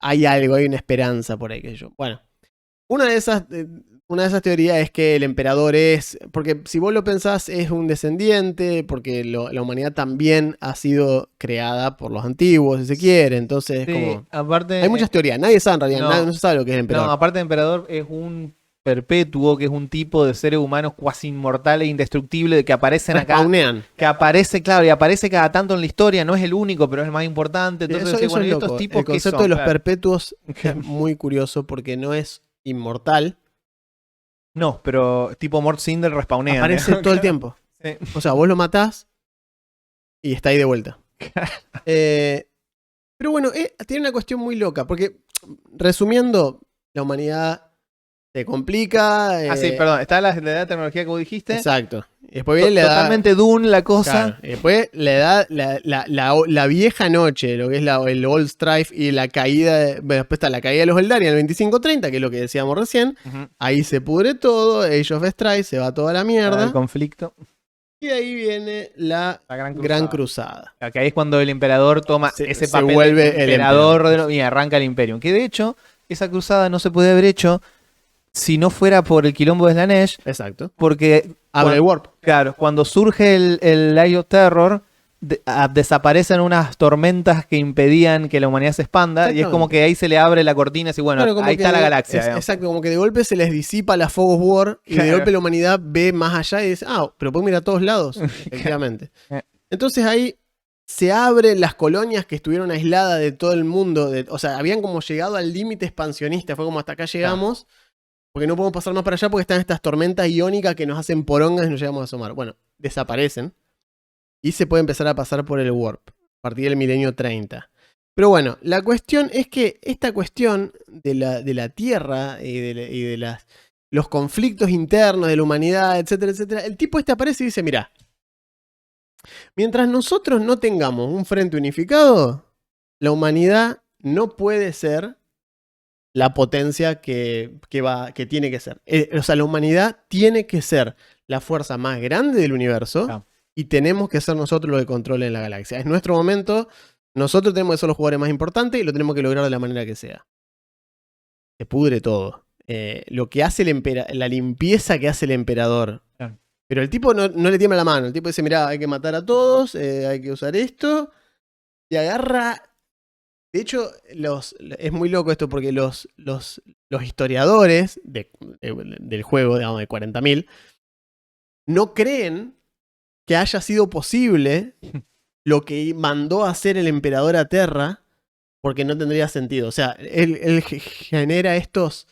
hay algo, hay una esperanza por ahí. Bueno, una de esas teorías es que el emperador es, porque si vos lo pensás, es un descendiente, porque la humanidad también ha sido creada por los antiguos, si se quiere, entonces como... Aparte, hay muchas teorías, nadie sabe en realidad, no se sabe lo que es el emperador. No, aparte el emperador es un perpetuo, que es un tipo de seres humanos cuasi inmortales e indestructibles que aparecen acá. Que aparece, claro, y aparece cada tanto en la historia, no es el único, pero es el más importante. Entonces, eso es estos tipos el concepto de los perpetuos es muy curioso porque no es inmortal. No, pero tipo Mort Cinder respawnea. Aparece todo el tiempo. Sí. O sea, vos lo matás y está ahí de vuelta. Pero bueno, tiene una cuestión muy loca, porque resumiendo, la humanidad se complica. Sí, perdón, está la edad de tecnología que vos dijiste. Exacto. Y después viene totalmente Dune la cosa. Claro, y después la vieja noche, lo que es el Old Strife y la caída. Después está la caída de los Eldari en el 25-30, que es lo que decíamos recién. Ahí se pudre todo, Age of Strife, se va toda la mierda. El conflicto. Y ahí viene la Gran Cruzada. Que ahí es cuando el emperador toma ese papel vuelve de emperador y arranca el Imperium. Que de hecho, esa cruzada no se puede haber hecho si no fuera por el quilombo de Slanesh. Exacto. Porque abre el Warp. Claro, cuando surge el Age of Terror, desaparecen unas tormentas que impedían que la humanidad se expanda. Y es como que ahí se le abre la cortina y bueno, claro, ahí está la galaxia. Exacto, como que de golpe se les disipa la Fog of War y de golpe la humanidad ve más allá y dice, pero puedo mirar a todos lados. Efectivamente. Entonces ahí se abren las colonias que estuvieron aisladas de todo el mundo. O sea, habían como llegado al límite expansionista. Fue como hasta acá llegamos. Porque no podemos pasar más para allá porque están estas tormentas iónicas que nos hacen porongas y nos llegamos a asomar. Bueno, desaparecen. Y se puede empezar a pasar por el Warp. A partir del milenio 30. Pero bueno, la cuestión es que esta cuestión de la Tierra y de los conflictos internos de la humanidad, etcétera, etcétera. El tipo aparece y dice, mirá. Mientras nosotros no tengamos un frente unificado, la humanidad no puede ser la potencia que tiene que ser. O sea, la humanidad tiene que ser la fuerza más grande del universo y tenemos que ser nosotros los que controlen la galaxia. Es nuestro momento, nosotros tenemos que ser los jugadores más importantes y lo tenemos que lograr de la manera que sea. Se pudre todo. Lo que hace la limpieza que hace el emperador. Claro. Pero el tipo no le tiembla la mano. El tipo dice, mirá, hay que matar a todos, hay que usar esto. Y agarra... De hecho, es muy loco esto porque los historiadores del juego, digamos, de 40.000, no creen que haya sido posible lo que mandó a hacer el emperador a Terra, porque no tendría sentido. O sea, él genera estos...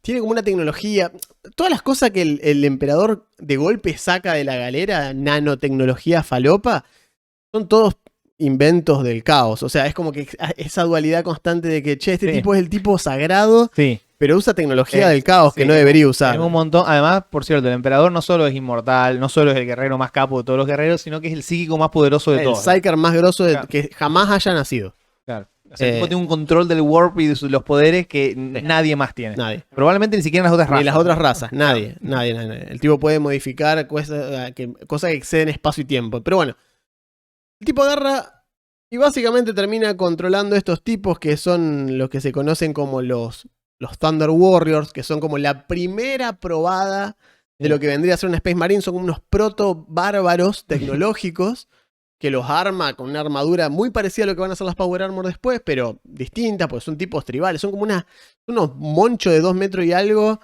Tiene como una tecnología... Todas las cosas que el emperador de golpe saca de la galera, nanotecnología falopa, son todos inventos del caos. O sea, es como que esa dualidad constante de que, che, este tipo es el tipo sagrado, pero usa tecnología del caos que no debería usar. Tenemos un montón. Además, por cierto, el emperador no solo es inmortal, no solo es el guerrero más capo de todos los guerreros, sino que es el psíquico más poderoso de todos. El Psyker más grosso que jamás haya nacido. Claro. O sea, el tipo tiene un control del warp y de los poderes que nadie más tiene. Nadie. Probablemente ni siquiera en las otras razas. Ni las otras razas, nadie. El tipo puede modificar cosas que exceden espacio y tiempo. Pero bueno, el tipo agarra y básicamente termina controlando estos tipos que son los que se conocen como los Thunder Warriors, que son como la primera probada de lo que vendría a ser un Space Marine. Son como unos proto-bárbaros tecnológicos que los arma con una armadura muy parecida a lo que van a ser las Power Armor después, pero distinta, porque son tipos tribales. Son como unos monchos de 2 metros y algo,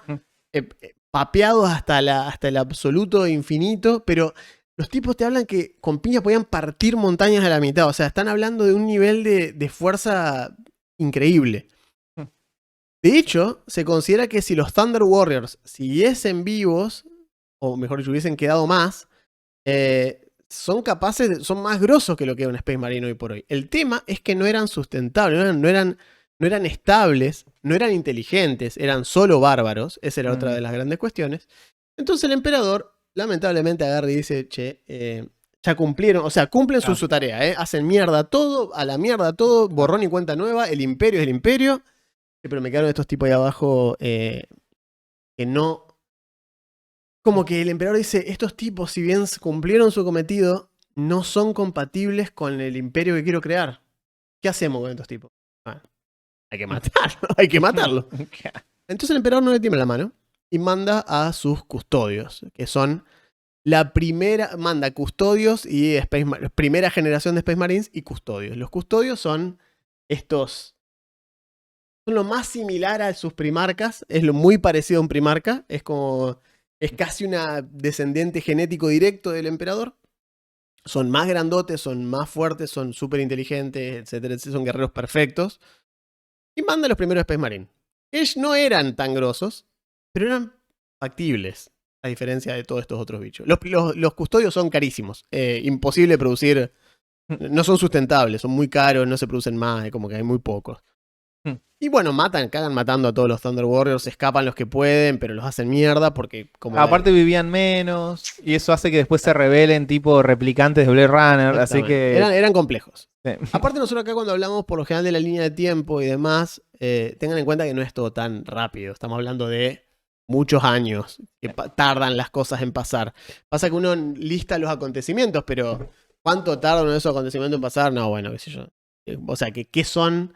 papeados hasta el absoluto infinito, pero... Los tipos te hablan que con piña podían partir montañas a la mitad. O sea, están hablando de un nivel de fuerza increíble. De hecho, se considera que si los Thunder Warriors siguiesen vivos, o mejor dicho, hubiesen quedado más, son más grosos que lo que era un Space Marine hoy por hoy. El tema es que no eran sustentables, no eran estables, no eran inteligentes, eran solo bárbaros. Esa era otra de las grandes cuestiones. Entonces el emperador... lamentablemente agarra y dice, che, ya cumplieron, o sea, cumplen su tarea, hacen mierda todo, a la mierda todo, borrón y cuenta nueva, el imperio es el imperio, pero me quedaron estos tipos ahí abajo que no... Como que el emperador dice, estos tipos, si bien cumplieron su cometido, no son compatibles con el imperio que quiero crear. ¿Qué hacemos con estos tipos? Hay que matarlo, hay que matarlo. Entonces el emperador no le tiembla la mano. Y manda a sus custodios, que son manda custodios y primera generación de Space Marines y custodios. Los custodios son son lo más similar a sus primarcas, es lo muy parecido a un primarca, es casi una descendiente genético directo del emperador. Son más grandotes, son más fuertes, son súper inteligentes, etcétera, etcétera, son guerreros perfectos. Y manda a los primeros Space Marines. Ellos no eran tan grosos, pero eran factibles, a diferencia de todos estos otros bichos. Los custodios son carísimos. Imposible de producir. No son sustentables, son muy caros, no se producen más, como que hay muy pocos. Y bueno, cagan matando a todos los Thunder Warriors, escapan los que pueden, pero los hacen mierda porque... Aparte vivían menos, y eso hace que después se rebelen tipo replicantes de Blade Runner, así que... Eran complejos. Sí. Aparte nosotros acá cuando hablamos por lo general de la línea de tiempo y demás, tengan en cuenta que no es todo tan rápido. Estamos hablando de muchos años que tardan las cosas en pasar. Pasa que uno lista los acontecimientos, pero ¿cuánto tardan esos acontecimientos en pasar? No, bueno, qué sé yo. O sea, ¿qué son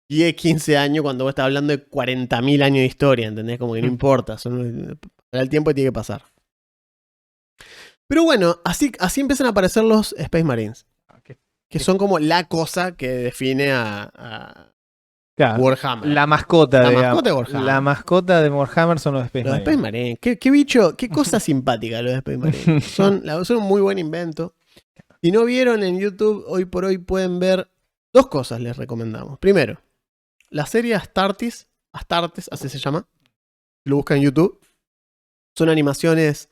10, 15 años cuando vos estás hablando de 40.000 años de historia? ¿Entendés? Como que no importa. Para el tiempo que tiene que pasar. Pero bueno, así empiezan a aparecer los Space Marines. Que son como la cosa que define a Warhammer. La mascota de Warhammer. La mascota de Warhammer son los Space Marines. Los Space Marines. ¿Qué bicho, qué cosa simpática los Space Marines. Son un muy buen invento. Si no vieron en YouTube, hoy por hoy pueden ver 2 cosas, les recomendamos. Primero, la serie Astartes, así se llama. Lo buscan en YouTube. Son animaciones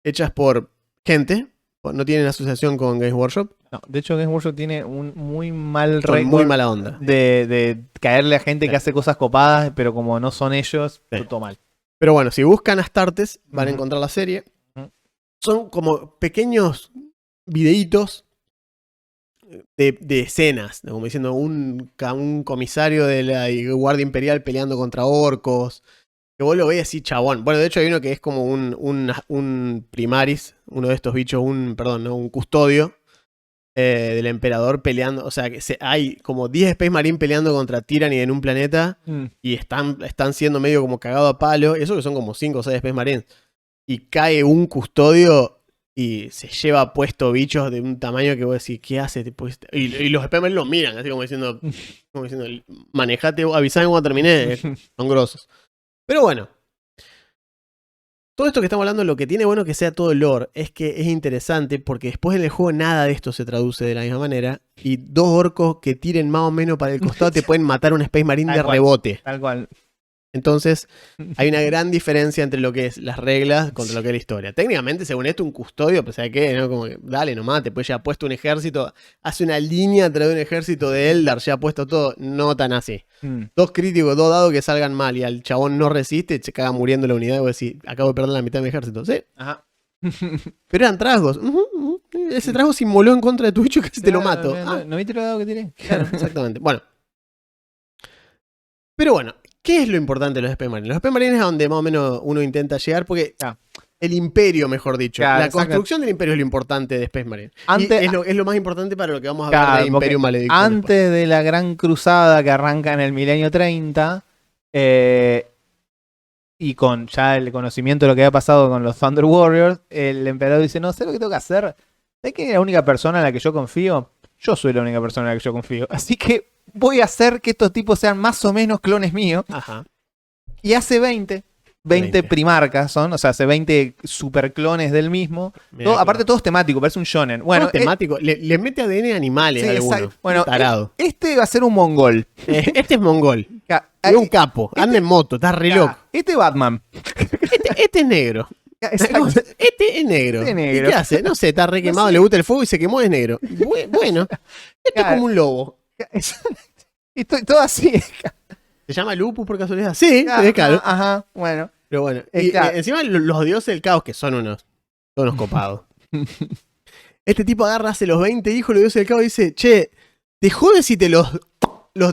hechas por gente. No tienen asociación con Games Workshop. No, de hecho Games Workshop tiene un muy mal récord. Muy mala onda. De caerle a gente que hace cosas copadas, pero como no son ellos, todo mal. Pero bueno, si buscan Astartes, van a encontrar la serie. Son como pequeños videitos de escenas, ¿no? Como diciendo un comisario de la Guardia Imperial peleando contra orcos. Que vos lo ves así, chabón. Bueno, de hecho hay uno que es como un primaris, uno de estos bichos, un custodio del emperador peleando. O sea, que hay como 10 Space Marine peleando contra Tyranny en un planeta y están siendo medio como cagado a palo. Y eso que son como 5 o 6 Space Marines. Y cae un custodio y se lleva puesto bichos de un tamaño que vos decís, ¿qué hace? Y los Space Marines lo miran, así como diciendo manejate, avisame cuando terminé. Son grosos. Pero bueno, todo esto que estamos hablando, lo que tiene bueno que sea todo lore es que es interesante porque después en el juego nada de esto se traduce de la misma manera y 2 orcos que tiren más o menos para el costado te pueden matar un Space Marine de rebote. Tal cual. Entonces hay una gran diferencia entre lo que es las reglas contra lo que es la historia. Técnicamente, según esto, un custodio, pues ¿sabes qué? ¿No? Como que, dale nomás, te puede ya puesto un ejército, hace una línea a través de un ejército de Eldar, ya puesto todo, no tan así. 2 críticos, 2 dados que salgan mal y al chabón no resiste, se caga muriendo la unidad y vos decís, acabo de perder la mitad de mi ejército. ¿Sí? Ajá. Pero eran trasgos. Ese trasgo se inmoló en contra de tu bicho que casi te lo mato. ¿No viste lo dado que tiré? Claro, exactamente. Bueno. Pero bueno, ¿qué es lo importante de los Space Marines? Los Space Marines es a donde más o menos uno intenta llegar porque el imperio, mejor dicho. La construcción del imperio es lo importante de Space Marine. Es lo más importante para lo que vamos a ver de Imperio Maledictum. Antes de la gran cruzada que arranca en el milenio 30, y con ya el conocimiento de lo que había pasado con los Thunder Warriors, el emperador dice, no sé lo que tengo que hacer. ¿Sabes quién es la única persona en la que yo confío? Yo soy la única persona en la que yo confío. Así que voy a hacer que estos tipos sean más o menos clones míos. Ajá. Y hace 20 primarcas son, o sea, hace 20 superclones del mismo. Aparte todos temáticos, parece un shonen. Bueno, temático, le mete ADN animales a algunos. Bueno, tarado. Este va a ser un mongol. Este es mongol. Es un capo, anda en moto, está re loco. Este es Batman. Este es negro. Este es negro. ¿Y qué hace? No sé, está re quemado, le gusta el fuego y se quemó, es negro. Bueno, esto es como un lobo. Y todo así. ¿Se llama Lupus por casualidad? Sí, claro. Ajá, bueno. Pero bueno, y encima los dioses del caos, que son unos copados. Este tipo agarra, hace los 20 hijos, los dioses del caos y dice, che, ¿te jodes si te los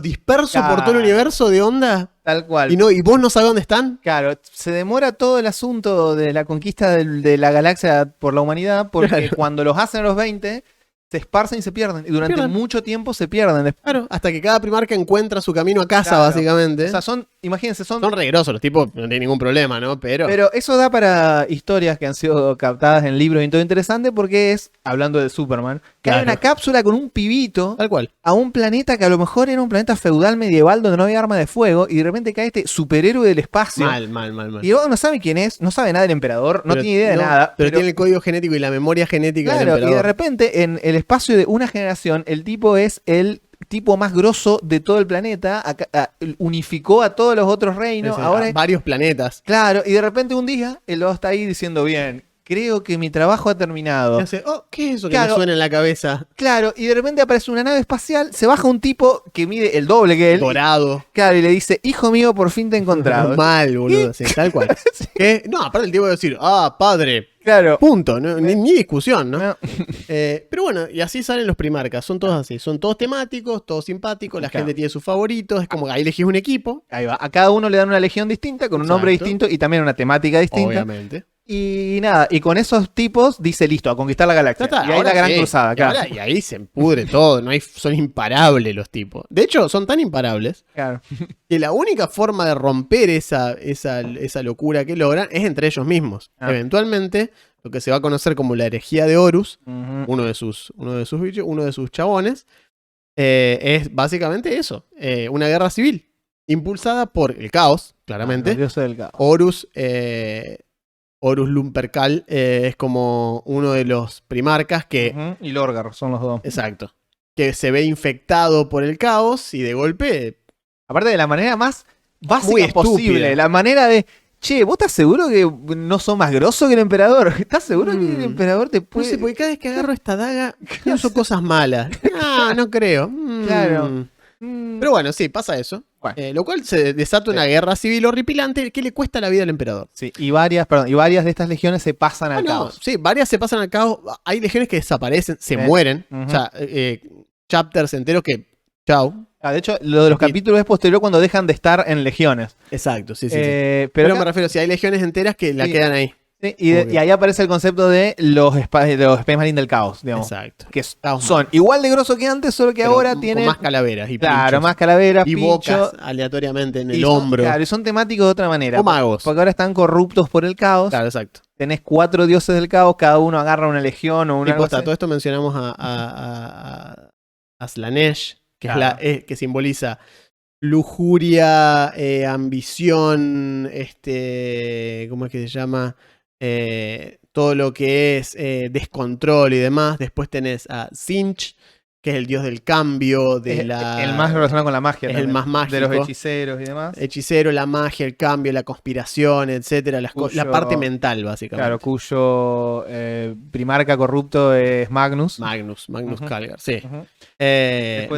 disperso por todo el universo de onda? Tal cual. ¿Y vos no sabés dónde están? Claro, se demora todo el asunto de la conquista de la galaxia por la humanidad, porque cuando los hacen a los 20... se esparcen y se pierden. Y durante mucho tiempo se pierden. Claro, hasta que cada primarca encuentra su camino a casa, básicamente. O sea, imagínense, son regrosos, los tipos no tienen ningún problema, ¿no? Pero eso da para historias que han sido captadas en libros y todo interesante, porque es, hablando de Superman, que hay una cápsula con un pibito tal cual a un planeta que a lo mejor era un planeta feudal medieval donde no había arma de fuego, y de repente cae este superhéroe del espacio. Mal. Y vos no sabe quién es, no sabe nada del emperador, no tiene idea de nada. Pero tiene el código genético y la memoria genética del emperador. Y de repente, en el espacio de una generación, el tipo es el tipo más grosso de todo el planeta, unificó a todos los otros reinos, ahora varios planetas. Claro, y de repente un día el lobo está ahí diciendo, bien, creo que mi trabajo ha terminado. Y hace, ¿qué es eso que me suena en la cabeza? Claro, y de repente aparece una nave espacial, se baja un tipo que mide el doble que él. Dorado. Claro, y le dice, hijo mío, por fin te he encontrado. Mal, boludo, sí, tal cual. Sí. ¿Qué? No, aparte el tipo va a decir, padre. Claro. Punto, ni discusión, ¿no? Pero bueno, y así salen los primarcas, son todos así, son todos temáticos, todos simpáticos, la gente tiene sus favoritos, es como que ahí elegís un equipo. Ahí va, a cada uno le dan una legión distinta, con un nombre distinto y también una temática distinta. Obviamente. Y nada, y con esos tipos dice listo, a conquistar la galaxia. Y ahí la gran cruzada, claro. Y ahí se pudre todo, son imparables los tipos. De hecho, son tan imparables que la única forma de romper esa locura que logran es entre ellos mismos. Eventualmente, lo que se va a conocer como la herejía de Horus, uno de sus bichos, uno de sus chabones, es básicamente eso, una guerra civil impulsada por el caos, claramente. El dios del caos. Horus Lumpercal es como uno de los primarcas que... Y Lorgar son los dos. Exacto. Que se ve infectado por el caos y de golpe... Aparte de la manera más básica posible. La manera de... Che, ¿vos estás seguro que no sos más grosso que el emperador? ¿Estás seguro que el emperador te puede...? No sé, porque cada vez que agarro esta daga pienso cosas malas. No creo. Claro. Pero bueno, sí, pasa eso. Lo cual se desata una guerra civil horripilante que le cuesta la vida al emperador. Sí, y varias de estas legiones se pasan al caos. Sí, varias se pasan al caos. Hay legiones que desaparecen, se mueren. O sea, chapters enteros que, chau. De hecho, lo de los capítulos es posterior cuando dejan de estar en legiones. Exacto, sí. Pero me refiero, si hay legiones enteras que la quedan ahí. Sí, y ahí aparece el concepto de los Space Marine del caos, digamos. Exacto. Que son igual de grosos que antes, solo que ahora tienen... más calaveras y claro, pinchos. más calaveras, y bocas aleatoriamente en el son, hombro. Claro, y son temáticos de otra manera. O magos. Porque ahora están corruptos por el caos. Claro, exacto. Tenés 4 dioses del caos, cada uno agarra una legión o una... Todo esto mencionamos a Slanesh, que, claro. que simboliza lujuria, ambición, ¿cómo es que se llama? Todo lo que es descontrol y demás. Después tenés a Tzeentch, que es el dios del cambio, el más relacionado con la magia. Es también, el más mágico. De los hechiceros y demás. Hechicero, la magia, el cambio, la conspiración, etcétera. La parte mental, básicamente. Claro, cuyo primarca corrupto es Magnus. Magnus Calgar, sí.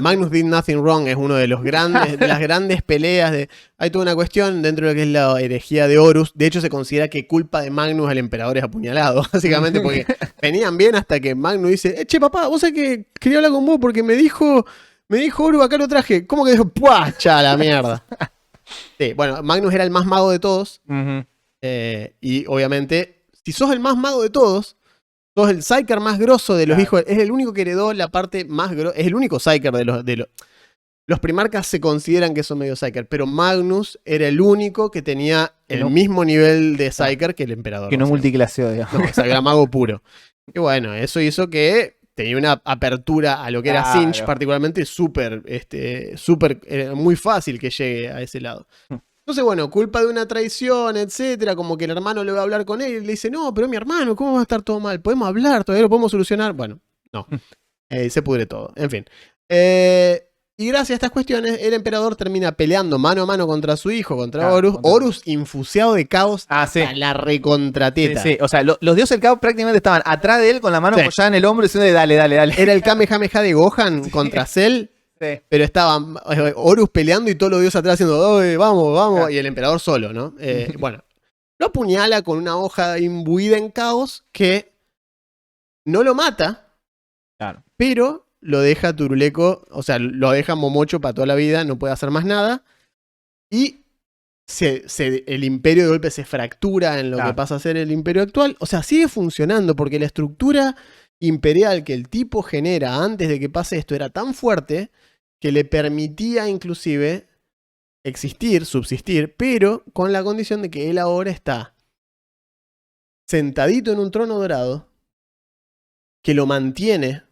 Magnus Did Nothing Wrong es uno de los grandes, de las grandes peleas. Hay toda una cuestión dentro de lo que es la herejía de Horus. De hecho, se considera que culpa de Magnus el emperador es apuñalado, básicamente, porque venían bien hasta que Magnus dice, che, papá, vos sabés que quería hablar con vos porque me dijo Horus, acá lo traje. ¿Cómo que dijo? ¡Puah! ¡Cha la mierda! Sí, bueno, Magnus era el más mago de todos. Y obviamente, si sos el más mago de todos, sos el Psyker más grosso de los hijos. Es el único que heredó la parte más grosa. Es el único Psyker de los... Los primarcas se consideran que son medio Psyker, pero Magnus era el único que tenía el mismo nivel de Psyker que el emperador. Que no multiclaseó, digamos. No, o sea, era mago puro. Y bueno, eso hizo que tenía una apertura a lo que era Tzeentch, particularmente súper, muy fácil que llegue a ese lado. Entonces, bueno, culpa de una traición, etcétera, como que el hermano le va a hablar con él y le dice, no, pero mi hermano, ¿cómo va a estar todo mal? ¿Podemos hablar? ¿Todavía lo podemos solucionar? Bueno, no. Se pudre todo. En fin. Y gracias a estas cuestiones, el emperador termina peleando mano a mano contra su hijo, contra Horus. Horus infusiado de caos a la recontrateta. Sí. O sea, los dioses del caos prácticamente estaban atrás de él con la mano apoyada en el hombro diciendo, dale. Era el Kamehameha de Gohan contra Cell. Sí. Pero estaban Horus peleando y todos los dioses atrás haciendo, vamos, y el emperador solo, ¿no? Bueno, lo apuñala con una hoja imbuida en caos que no lo mata, pero lo deja turuleco, o sea, lo deja momocho para toda la vida, no puede hacer más nada, y el imperio de golpe se fractura en lo que pasa a ser el imperio actual. O sea, sigue funcionando porque la estructura imperial que el tipo genera antes de que pase esto era tan fuerte que le permitía inclusive existir, subsistir, pero con la condición de que él ahora está sentadito en un trono dorado que lo mantiene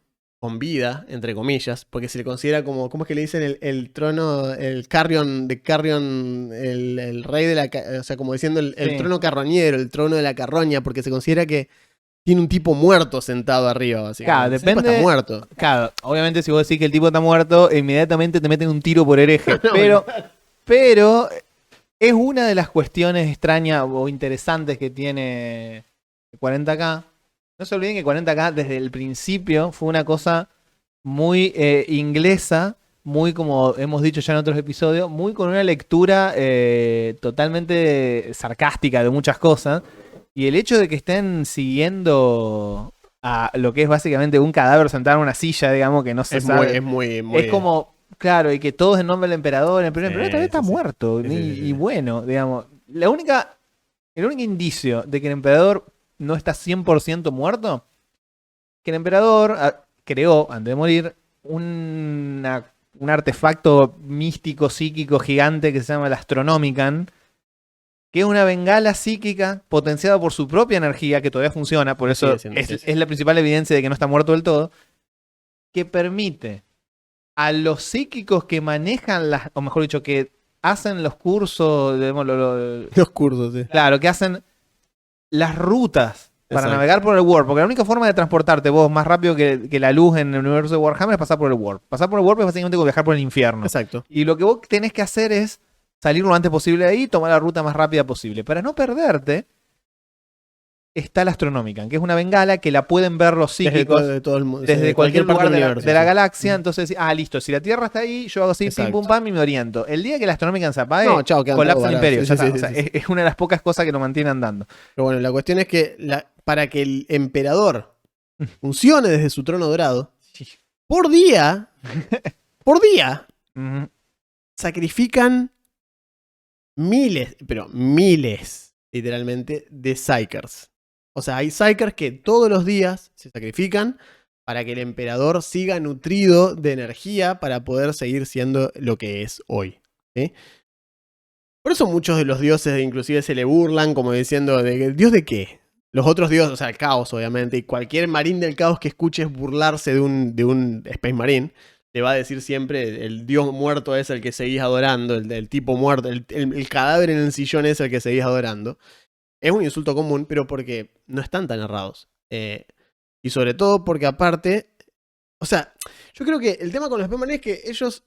con vida, entre comillas, porque se le considera como, ¿cómo es que le dicen? El trono, el Carrion, el rey de la, o sea, como diciendo el trono carroñero, el trono de la carroña, porque se considera que tiene un tipo muerto sentado arriba, básicamente. Claro, depende. Está muerto. Claro, obviamente si vos decís que el tipo está muerto, inmediatamente te meten un tiro por hereje. Pero es una de las cuestiones extrañas o interesantes que tiene 40K. No se olviden que 40K desde el principio fue una cosa muy inglesa, muy, como hemos dicho ya en otros episodios, muy con una lectura totalmente sarcástica de muchas cosas. Y el hecho de que estén siguiendo a lo que es básicamente un cadáver sentado en una silla, digamos, que no se sabe. Es como, claro, y que todos en nombre del emperador. El emperador tal vez está muerto. Y bueno, digamos, el único indicio de que el emperador no está 100% muerto, que el emperador creó, antes de morir, un artefacto místico, psíquico, gigante que se llama el Astronomican, que es una bengala psíquica potenciada por su propia energía, que todavía funciona, por eso es la principal evidencia de que no está muerto del todo, que permite a los psíquicos que manejan o mejor dicho, que hacen los cursos, los cursos, sí. Claro, que hacen las rutas para navegar por el Warp, porque la única forma de transportarte vos más rápido que la luz en el universo de Warhammer es pasar por el Warp. Pasar por el Warp es básicamente como viajar por el infierno. Exacto. Y lo que vos tenés que hacer es salir lo antes posible de ahí y tomar la ruta más rápida posible. Para no perderte, está la Astronomican, que es una bengala que la pueden ver los psíquicos desde cualquier lugar de la galaxia. Entonces, listo, si la Tierra está ahí, yo hago así, pim, pum, pam, y me oriento. El día que la Astronomican se apague, colapsa el imperio. Es una de las pocas cosas que lo mantiene andando. Pero bueno, la cuestión es que para que el emperador funcione desde su trono dorado, por día por día, sacrifican miles, pero miles, literalmente, de Psykers. O sea, hay Psykers que todos los días se sacrifican para que el emperador siga nutrido de energía para poder seguir siendo lo que es hoy. ¿Sí? Por eso muchos de los dioses inclusive se le burlan como diciendo, ¿Dios de qué? Los otros dioses, o sea, el caos obviamente, y cualquier marín del caos que escuches burlarse de un Space Marine, le va a decir siempre, el dios muerto es el que seguís adorando, el tipo muerto, el cadáver en el sillón es el que seguís adorando. Es un insulto común, pero porque no están tan errados. Y sobre todo porque aparte, o sea, yo creo que el tema con los Space Marines es que ellos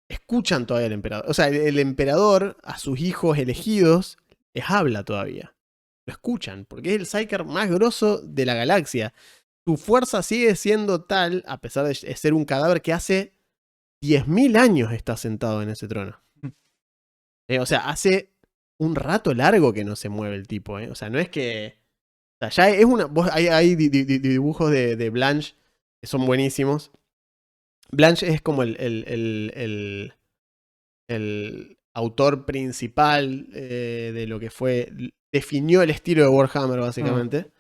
escuchan todavía al emperador. O sea, el emperador a sus hijos elegidos les habla todavía. Lo escuchan, porque es el Psyker más grosso de la galaxia. Su fuerza sigue siendo tal, a pesar de ser un cadáver que hace 10.000 años está sentado en ese trono. O sea, hace un rato largo que no se mueve el tipo. O sea, no es que... O sea, ya es una... Hay dibujos de Blanche que son buenísimos. Blanche es como el autor principal de lo que fue... Definió el estilo de Warhammer, básicamente.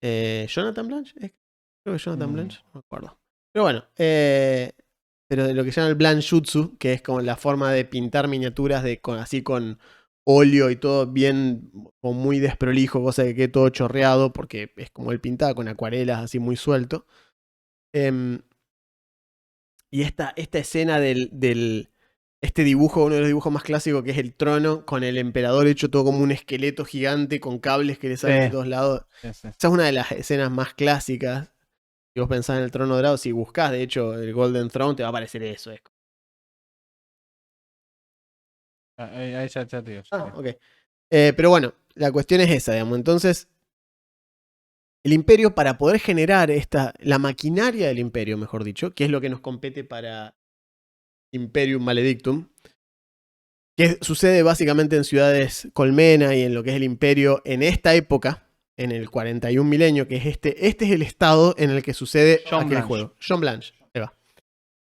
¿Jonathan Blanche? Creo que Jonathan Blanche, no me acuerdo. Pero bueno, pero de lo que se llama el Blanchutsu, que es como la forma de pintar miniaturas así con óleo y todo bien, o muy desprolijo, cosa que quede todo chorreado, porque es como él pintaba con acuarelas así muy suelto. Y esta escena este dibujo, uno de los dibujos más clásicos, que es el trono, con el emperador hecho todo como un esqueleto gigante, con cables que le salen de todos lados. Sí. Esa es una de las escenas más clásicas. Si vos pensás en el trono dorado, si buscás, de hecho, el Golden Throne, te va a aparecer eso. Ahí ya te digo. Ok. Pero bueno, la cuestión es esa, digamos. Entonces, el imperio, para poder generar la maquinaria del imperio, mejor dicho, que es lo que nos compete para Imperium Maledictum, que sucede básicamente en ciudades colmena y en lo que es el imperio en esta época, en el 41 milenio, que es este es el estado en el que sucede aquel juego. John Blanche, ahí va.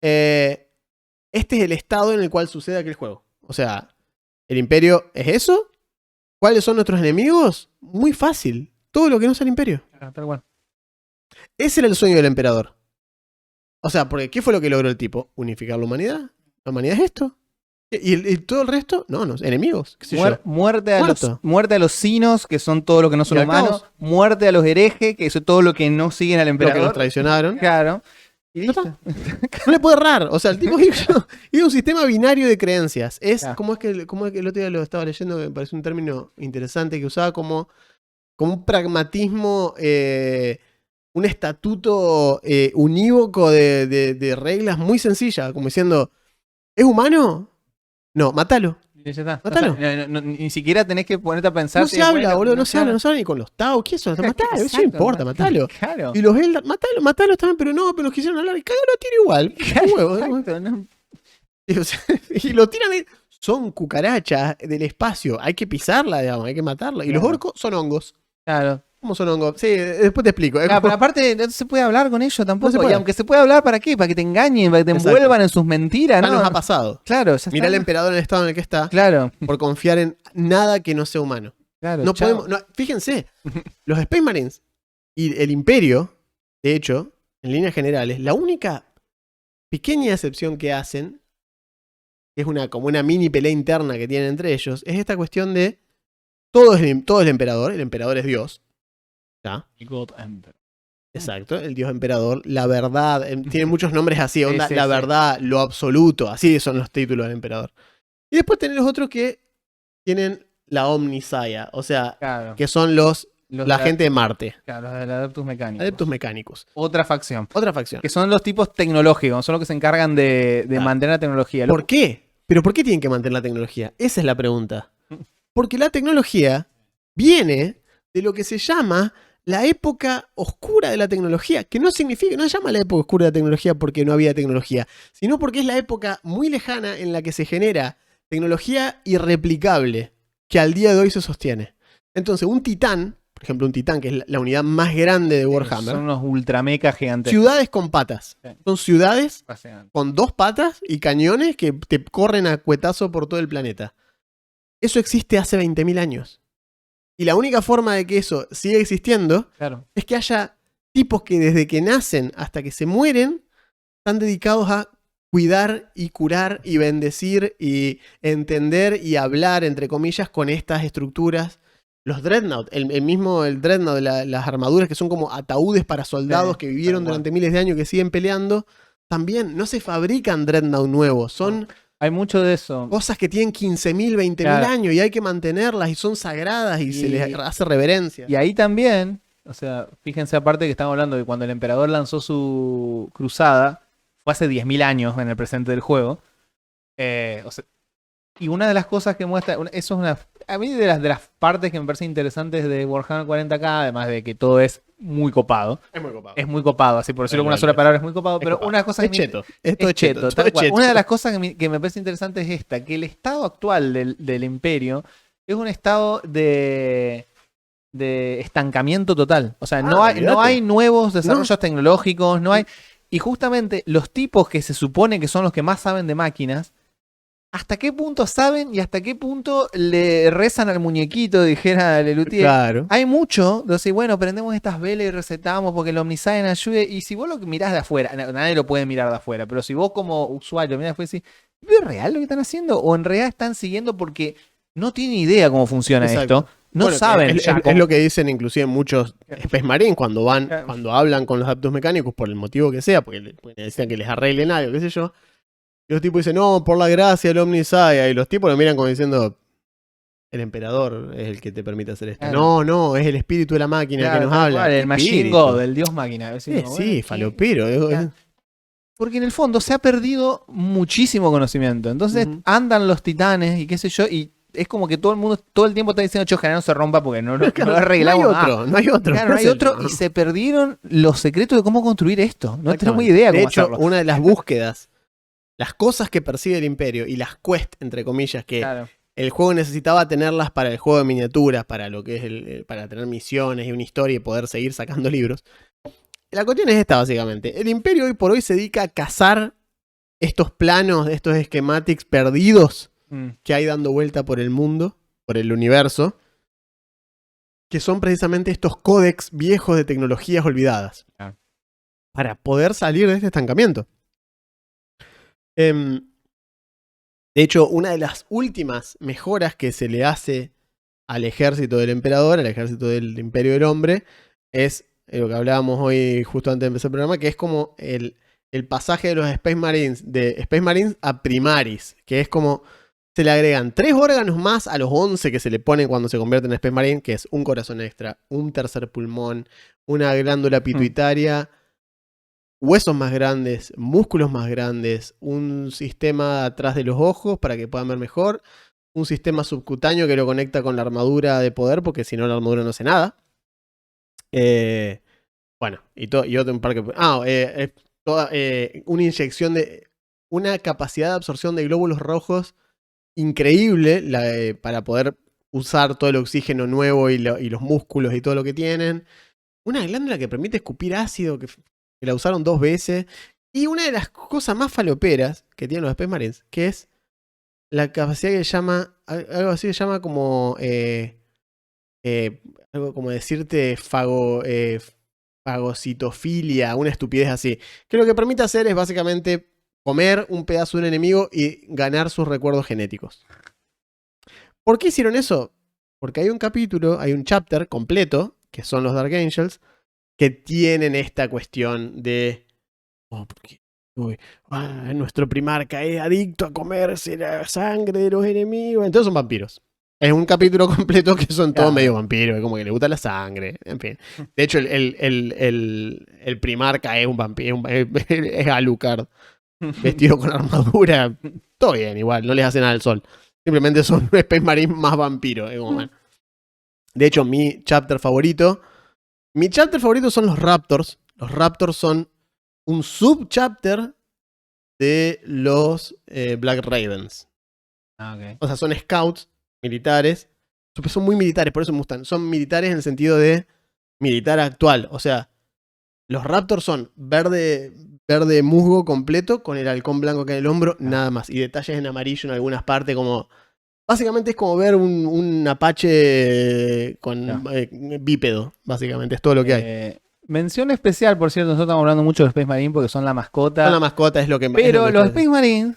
Este es el estado en el cual sucede aquel juego. O sea, el imperio es eso. ¿Cuáles son nuestros enemigos? Muy fácil. Todo lo que no sea el imperio. Tal cual. Ese era el sueño del emperador. O sea, porque ¿qué fue lo que logró el tipo? Unificar la humanidad. ¿La humanidad es esto? ¿Y todo el resto? No, enemigos. ¿Qué sé yo? Muerte a los sinos, que son todo lo que no son humanos. Muerte a los herejes, que son todo lo que no siguen al emperador. Lo que los traicionaron. Claro. ¿Y no le puede errar. O sea, el tipo hizo un sistema binario de creencias. ¿Cómo es que el otro día lo estaba leyendo? Me parece un término interesante que usaba como un pragmatismo, un estatuto unívoco de reglas muy sencillas. Como diciendo, ¿es humano? No, mátalo. Ya está. Mátalo. O sea, ni siquiera tenés que ponerte a pensar. No se habla, boludo, no se habla ni con los Tau. ¿Qué es eso? Matalo, eso no importa, matalo. Claro. Y los Eldar, matalo también, pero no, pero los quisieron hablar y cagalo a tiro igual. Claro, exacto, ¿no? Y lo tiran son cucarachas del espacio, hay que pisarla, digamos, hay que matarla. Y los orcos son hongos. Claro. ¿Cómo son hongos? Sí, después te explico. Pero aparte no se puede hablar con ellos tampoco. Y aunque se puede hablar, ¿para qué? Para que te engañen, para que te envuelvan en sus mentiras, ¿no? Ya nos ha pasado. Claro. Mirá al emperador en el estado en el que está. Claro. Por confiar en nada que no sea humano. Claro. No podemos. Fíjense, los Space Marines y el Imperio, de hecho, en líneas generales, la única pequeña excepción que hacen, que es como una mini pelea interna que tienen entre ellos, es esta cuestión de todo es el emperador es Dios. ¿Ya? Exacto, el dios emperador, la verdad, tiene muchos nombres así, onda, la verdad, lo absoluto, así son los títulos del emperador. Y después tenés los otros que tienen la Omnisaya, o sea, que son la gente de Marte. Claro, los del Adeptus Mechanicus. Adeptus Mechanicus. Otra facción. Que son los tipos tecnológicos, son los que se encargan de mantener la tecnología. ¿Por qué? ¿Pero por qué tienen que mantener la tecnología? Esa es la pregunta. Porque la tecnología viene de lo que se llama la época oscura de la tecnología, que no se llama la época oscura de la tecnología porque no había tecnología, sino porque es la época muy lejana en la que se genera tecnología irreplicable, que al día de hoy se sostiene. Entonces, un titán, por ejemplo, un titán, que es la unidad más grande de Warhammer. Son unos ultramecas gigantes. Ciudades con patas. Sí. Son ciudades con 2 patas y cañones que te corren a cuetazo por todo el planeta. Eso existe hace 20.000 años. Y la única forma de que eso siga existiendo es que haya tipos que desde que nacen hasta que se mueren están dedicados a cuidar y curar y bendecir y entender y hablar, entre comillas, con estas estructuras. Los Dreadnought, el Dreadnought, las armaduras que son como ataúdes para soldados que vivieron durante miles de años, que siguen peleando, también no se fabrican Dreadnought nuevos, son... Hay mucho de eso. Cosas que tienen 15.000, 20.000 años y hay que mantenerlas y son sagradas y se les hace reverencia. Y ahí también, o sea, fíjense aparte que estamos hablando de cuando el emperador lanzó su cruzada, fue hace 10.000 años en el presente del juego. O sea, y una de las cosas que muestra, eso es una... A mí de las partes que me parecen interesantes de Warhammer 40k, además de que todo es muy copado. Es muy copado. Es muy copado, así por decirlo con una sola palabra, es muy copado. Pero una cosa es cheto. Esto es cheto. Una de las cosas que me parece interesante es esta, que el estado actual del imperio es un estado de estancamiento total. O sea, no hay nuevos desarrollos tecnológicos, no hay... Y justamente los tipos que se supone que son los que más saben de máquinas, ¿hasta qué punto saben y hasta qué punto le rezan al muñequito? Dijera Lelutier. Claro. Hay mucho. Entonces, bueno, prendemos estas velas y recetamos porque el Omnisign ayude. Y si vos lo mirás de afuera, nadie lo puede mirar de afuera, pero si vos como usuario mirás de afuera y decís, ¿es real lo que están haciendo? O en realidad están siguiendo porque no tienen idea cómo funciona esto. No saben. Es lo que dicen inclusive muchos Space Marines cuando hablan con los Adeptus Mechanicus por el motivo que sea, porque necesitan que les arreglen algo, qué sé yo. Y los tipos dicen, no, por la gracia del Omnissiah. Y los tipos lo miran como diciendo, el emperador es el que te permite hacer esto. Claro. No, es el espíritu de la máquina que nos habla. El Machine God, el dios máquina. Sí, falopero. Porque en el fondo se ha perdido muchísimo conocimiento. Entonces andan los titanes y qué sé yo, y es como que todo el mundo todo el tiempo está diciendo, ojalá no se rompa porque no arreglamos. No hay otro. Claro, no hay otro. Y se perdieron los secretos de cómo construir esto. No tenemos idea cómo hacerlo. De hecho, una de las búsquedas, las cosas que persigue el imperio y las quests, entre comillas, que el juego necesitaba tenerlas para el juego de miniaturas, para lo que es para tener misiones y una historia y poder seguir sacando libros. La cuestión es esta, básicamente. El imperio hoy por hoy se dedica a cazar estos planos, estos schematics perdidos que hay dando vuelta por el mundo, por el universo, que son precisamente estos códex viejos de tecnologías olvidadas. Para poder salir de este estancamiento. De hecho, una de las últimas mejoras que se le hace al ejército del emperador, al ejército del imperio del hombre, es lo que hablábamos hoy justo antes de empezar el programa, que es como el pasaje de los Space Marines a Primaris, que es como se le agregan 3 órganos más a los 11 que se le ponen cuando se convierten en Space Marine, que es un corazón extra, un tercer pulmón, una glándula pituitaria, huesos más grandes, músculos más grandes, un sistema atrás de los ojos para que puedan ver mejor, un sistema subcutáneo que lo conecta con la armadura de poder, porque si no la armadura no hace nada. Bueno, y otro un par que... una inyección de... Una capacidad de absorción de glóbulos rojos increíble para poder usar todo el oxígeno nuevo y los músculos y todo lo que tienen. Una glándula que permite escupir ácido, que la usaron 2 veces. Y una de las cosas más faloperas que tienen los Space Marines, que es la capacidad que llama, algo así que llama como, algo como decirte fagocitofilia, una estupidez así. Que lo que permite hacer es básicamente comer un pedazo de un enemigo y ganar sus recuerdos genéticos. ¿Por qué hicieron eso? Porque hay un capítulo, hay un chapter completo, que son los Dark Angels, que tienen esta cuestión de... nuestro primarca es adicto a comerse la sangre de los enemigos. Entonces son vampiros. Es un capítulo completo que son todos medio vampiros, como que le gusta la sangre, en fin. De hecho, el primarca es un vampiro, es Alucard, vestido con armadura. Todo bien, igual, no les hace nada al sol. Simplemente son un Space Marine más vampiro. De hecho, mi chapter favorito son los Raptors. Los Raptors son un subchapter de los Black Ravens. Okay. O sea, son scouts militares son muy militares, por eso me gustan. Son militares en el sentido de militar actual. O sea, los Raptors son verde musgo completo con el halcón blanco acá en el hombro, nada más. Y detalles en amarillo en algunas partes como... Básicamente es como ver un Apache con bípedo, básicamente, es todo lo que hay. Mención especial, por cierto, nosotros estamos hablando mucho de Space Marine porque son la mascota. Son la mascota, es lo que más. Pero los Space Marines,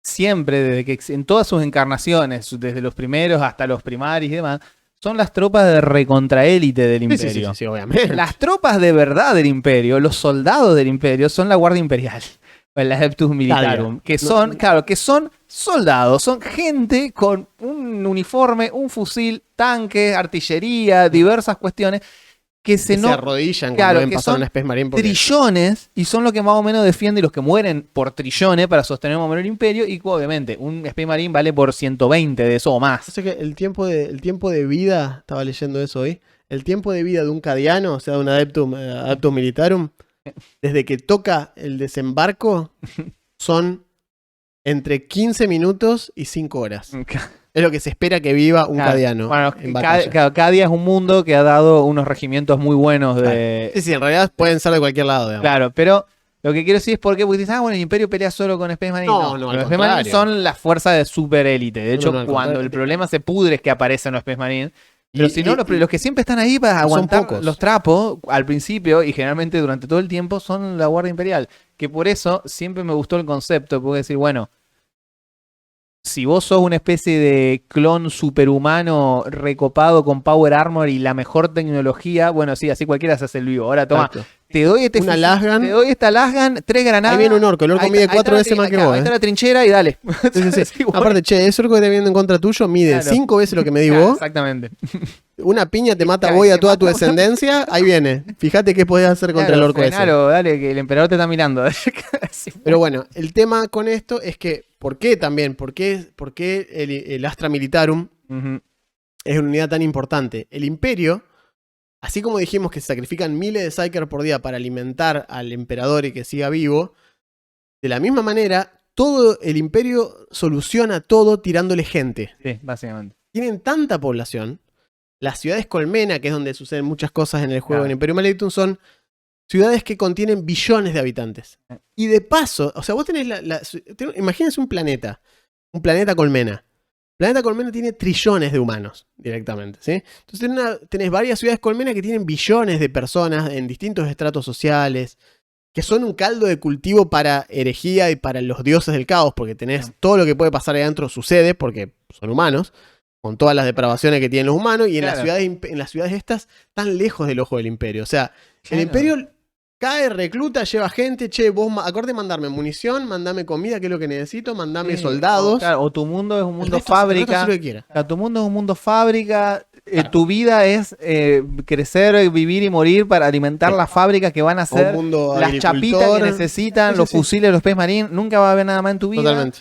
siempre, desde que en todas sus encarnaciones, desde los primeros hasta los primaris y demás, son las tropas de recontraélite del Imperio. Sí, obviamente. Las tropas de verdad del Imperio, los soldados del Imperio, son la Guardia Imperial. El Adeptus Militarum, que son, que son soldados, son gente con un uniforme, un fusil, tanques, artillería, diversas cuestiones que se arrodillan cuando ven pasar una Space Marine. Trillones, y son los que más o menos defienden, los que mueren por trillones para sostener más o menos el Imperio, y obviamente un Space Marine vale por 120 de eso o más. O sea que el tiempo de vida, estaba leyendo eso hoy, el tiempo de vida de un cadiano, o sea, de un Adeptus Militarum, desde que toca el desembarco, son entre 15 minutos y 5 horas. Es lo que se espera que viva un cadiano. Bueno, cada día es un mundo que ha dado unos regimientos muy buenos de... Sí, en realidad pueden ser de cualquier lado, digamos. Claro, pero lo que quiero decir es porque dices, bueno, el Imperio pelea solo con Space Marine. No, los Space Marine son la fuerza de super élite. De hecho, cuando el problema se pudre es que aparecen los Space Marine. Pero si no, los que siempre están ahí para aguantar los trapos al principio y generalmente durante todo el tiempo son la Guardia Imperial. Que por eso siempre me gustó el concepto. Puedo decir, bueno, si vos sos una especie de clon superhumano recopado con Power Armor y la mejor tecnología, bueno, sí, así cualquiera se hace el vivo. Ahora toma, te doy una Lasgan. Te doy esta Lasgan, 3 granadas. Ahí viene un orco, el orco mide 4 veces más que vos. Ahí está la trinchera y dale. Sí. Aparte, ese orco que te viene en contra tuyo mide 5 veces lo que me di vos. Exactamente. Una piña te mata a toda tu descendencia, ahí viene. Fíjate qué podés hacer contra el orco ese. Claro, dale, que el emperador te está mirando. Pero bueno, el tema con esto es que, ¿por qué también? ¿Por qué el Astra Militarum es una unidad tan importante? El Imperio, así como dijimos que se sacrifican miles de Psyker por día para alimentar al emperador y que siga vivo, de la misma manera, todo el Imperio soluciona todo tirándole gente. Sí, básicamente. Tienen tanta población. Las ciudades colmena, que es donde suceden muchas cosas en el juego en Imperium Maleficum, son ciudades que contienen billones de habitantes. Y de paso, o sea, vos tenés imagínense un planeta colmena. El planeta colmena tiene trillones de humanos directamente, ¿sí? Entonces tenés varias ciudades colmena que tienen billones de personas en distintos estratos sociales, que son un caldo de cultivo para herejía y para los dioses del caos, porque tenés todo lo que puede pasar ahí adentro sucede, porque son humanos, con todas las depravaciones que tienen los humanos, y en las ciudades estas, tan lejos del ojo del Imperio. O sea, el Imperio cae, recluta, lleva gente, vos acorde de mandarme munición, mandame comida, que es lo que necesito, mandame soldados. O tu mundo es un mundo fábrica. Tu mundo es un mundo fábrica. Tu vida es crecer, vivir y morir para alimentar las fábricas que van a hacer las chapitas que necesitan, los fusiles de los Space Marine. Nunca va a haber nada más en tu vida. Totalmente.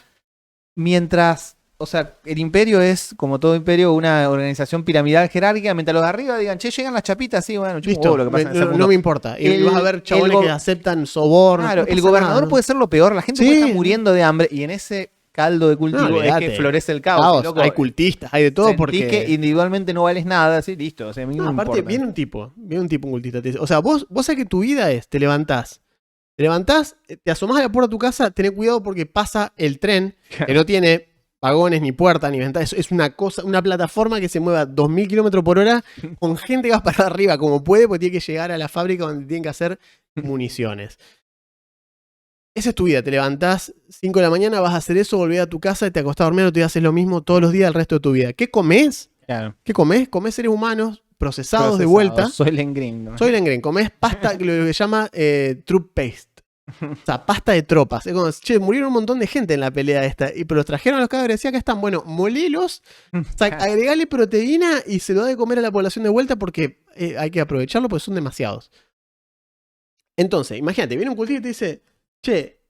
Mientras... O sea, el Imperio es, como todo imperio, una organización piramidal jerárquica. Mientras los de arriba digan, che, llegan las chapitas, sí, bueno, listo, lo que pasa no me importa. Y vas a ver chabones que aceptan sobornos. Claro, el gobernador puede ser lo peor. La gente puede estar muriendo de hambre. Y en ese caldo de cultivo es que florece el caos. Loco, hay cultistas, hay de todo. Porque que individualmente no vales nada, así, listo. O sea, a mí no me aparte, importa. Viene un tipo, un cultista. O sea, vos sabés que tu vida es, te levantás, te asomás a la puerta de tu casa, tenés cuidado porque pasa el tren, que no tiene vagones, ni puertas, ni ventanas. Es una plataforma que se mueve a 2000 km por hora con gente que va para arriba como puede, porque tiene que llegar a la fábrica donde tienen que hacer municiones. Esa es tu vida. Te levantás 5 de la mañana, vas a hacer eso, volvés a tu casa y te acostás a dormir, te haces lo mismo todos los días el resto de tu vida. ¿Qué comés? Claro. ¿Qué comés? Comés seres humanos procesados de vuelta. Soy Lengrin, ¿no? Soy Lengrin. Comés pasta, lo que se llama troop paste. O sea, pasta de tropas. Es como, murieron un montón de gente en la pelea esta. Pero los trajeron a los cadáveres. Decía que están, bueno, molelos, agregale proteína y se lo da de comer a la población de vuelta porque hay que aprovecharlo porque son demasiados. Entonces, imagínate, viene un cultista y te dice, che,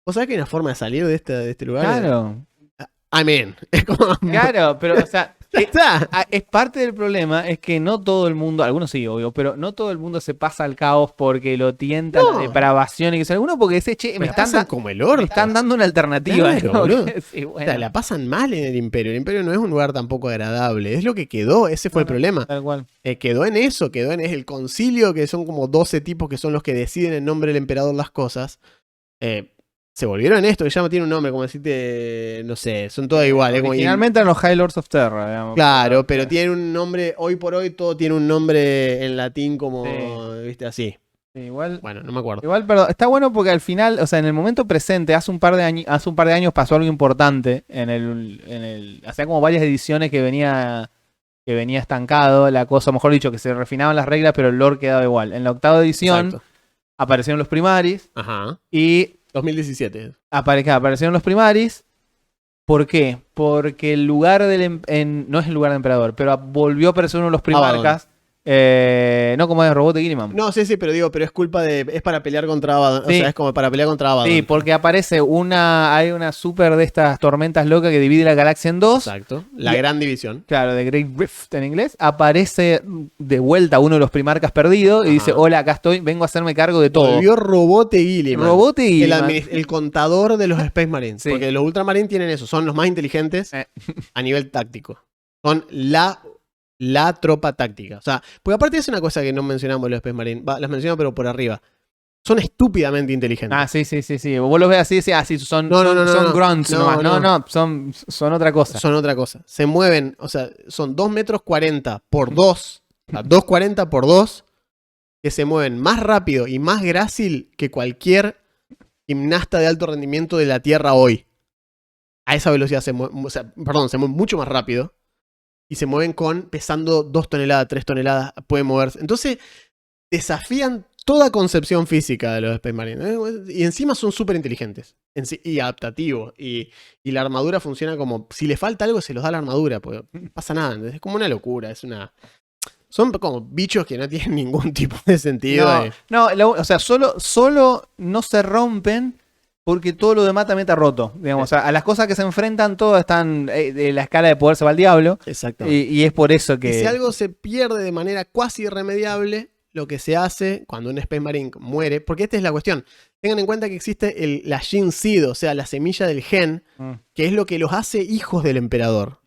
¿vos sabés que hay una forma de salir de este lugar? Claro. Amén. Es como... Claro, pero, o sea... Es parte del problema, es que no todo el mundo, algunos sí, obvio, pero no todo el mundo se pasa al caos porque lo tienta la depravación y que sea alguno porque dice, che, me están dando una alternativa. Claro, sí, bueno. O sea, la pasan mal en el Imperio. El Imperio no es un lugar tampoco agradable. Es lo que quedó, ese fue el problema. Tal cual. Quedó en eso, quedó en el concilio, que son como 12 tipos que son los que deciden en nombre del emperador las cosas. Se volvieron en esto, que ya no tiene un nombre, como decirte, no sé, son todas iguales. Finalmente eran los High Lords of Terra, digamos. Claro, pero tiene un nombre, hoy por hoy todo tiene un nombre en latín como, viste, así. Sí, igual, bueno, no me acuerdo. Igual, pero está bueno porque al final, o sea, en el momento presente, hace un par de años pasó algo importante hacía como varias ediciones que venía estancado la cosa, mejor dicho, que se refinaban las reglas, pero el lore quedaba igual. En la 8ª edición aparecieron los Primaris. Ajá. Y 2017. Aparecieron los Primaris. ¿Por qué? Porque el lugar no es el lugar del emperador, pero volvió a aparecer uno de los primarcas. No como es Robot de Gilliman. No, sí, pero es culpa de. Es para pelear contra Abaddon. Sí. O sea, es como para pelear contra Abaddon. Sí, porque aparece hay una super de estas tormentas locas que divide la galaxia en dos. Exacto. La gran división. Claro, de Great Rift en inglés. Aparece de vuelta uno de los primarcas perdidos y dice: hola, acá estoy, vengo a hacerme cargo de todo. Volvió Robot de Gilliman. Robot de Gilliman. El contador de los Space Marines. Sí. Porque los Ultramarines tienen eso. Son los más inteligentes a nivel táctico. Son la tropa táctica. O sea, porque aparte es una cosa que no mencionamos los Space Marines. Las mencionamos pero por arriba. Son estúpidamente inteligentes. Ah, sí. Vos los ves así, son grunts nomás. No, son otra cosa. Son otra cosa. Se mueven, o sea, son 2,40 metros por 2. O sea, 2,40 por 2. Que se mueven más rápido y más grácil que cualquier gimnasta de alto rendimiento de la Tierra hoy. A esa velocidad se mueven mucho más rápido. Y se mueven pesando 2 toneladas, 3 toneladas, pueden moverse. Entonces, desafían toda concepción física de los Space Marines. Y encima son súper inteligentes. Y adaptativos. Y la armadura funciona como, si le falta algo, se los da la armadura. Porque no pasa nada. Es como una locura. Son como bichos que no tienen ningún tipo de sentido. O sea, solo no se rompen porque todo lo demás también está roto. Digamos, o sea, a las cosas que se enfrentan, todas están. La escala de poder se va al diablo. Exactamente. Y es por eso que. Y si algo se pierde de manera cuasi irremediable, lo que se hace cuando un Space Marine muere. Porque esta es la cuestión. Tengan en cuenta que existe la Gene Seed, o sea, la semilla del gen, que es lo que los hace hijos del emperador.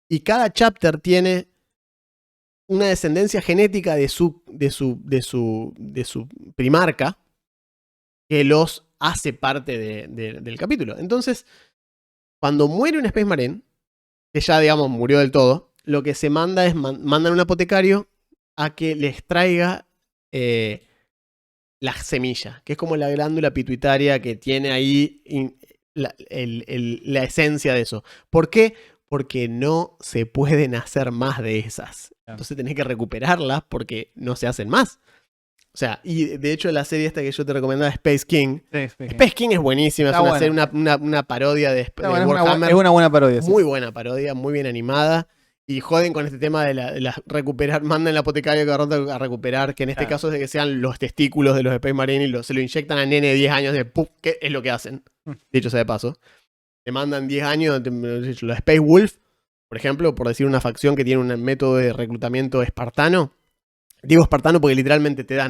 Y cada chapter tiene una descendencia genética de su primarca que los hace parte del capítulo. Entonces, cuando muere un Space Marine, que ya, digamos, murió del todo, lo que se manda es, mandan a un apotecario a que les traiga la semilla, que es como la glándula pituitaria que tiene ahí la esencia de eso. ¿Por qué? Porque no se pueden hacer más de esas. Entonces tenés que recuperarlas porque no se hacen más. O sea, y de hecho la serie esta que yo te recomendaba, Space King. Space King es buenísima, es una serie, una parodia de Warhammer. Es una buena parodia. Muy buena parodia, muy bien animada. Y joden con este tema de la recuperar, mandan al apotecario a recuperar, que en este caso es de que sean los testículos de los Space Marines y se lo inyectan a nene de 10 años de ¡puf! ¿Qué es lo que hacen? Dicho sea de paso. Le mandan 10 años, los Space Wolf, por ejemplo, por decir una facción que tiene un método de reclutamiento espartano. Digo espartano porque literalmente te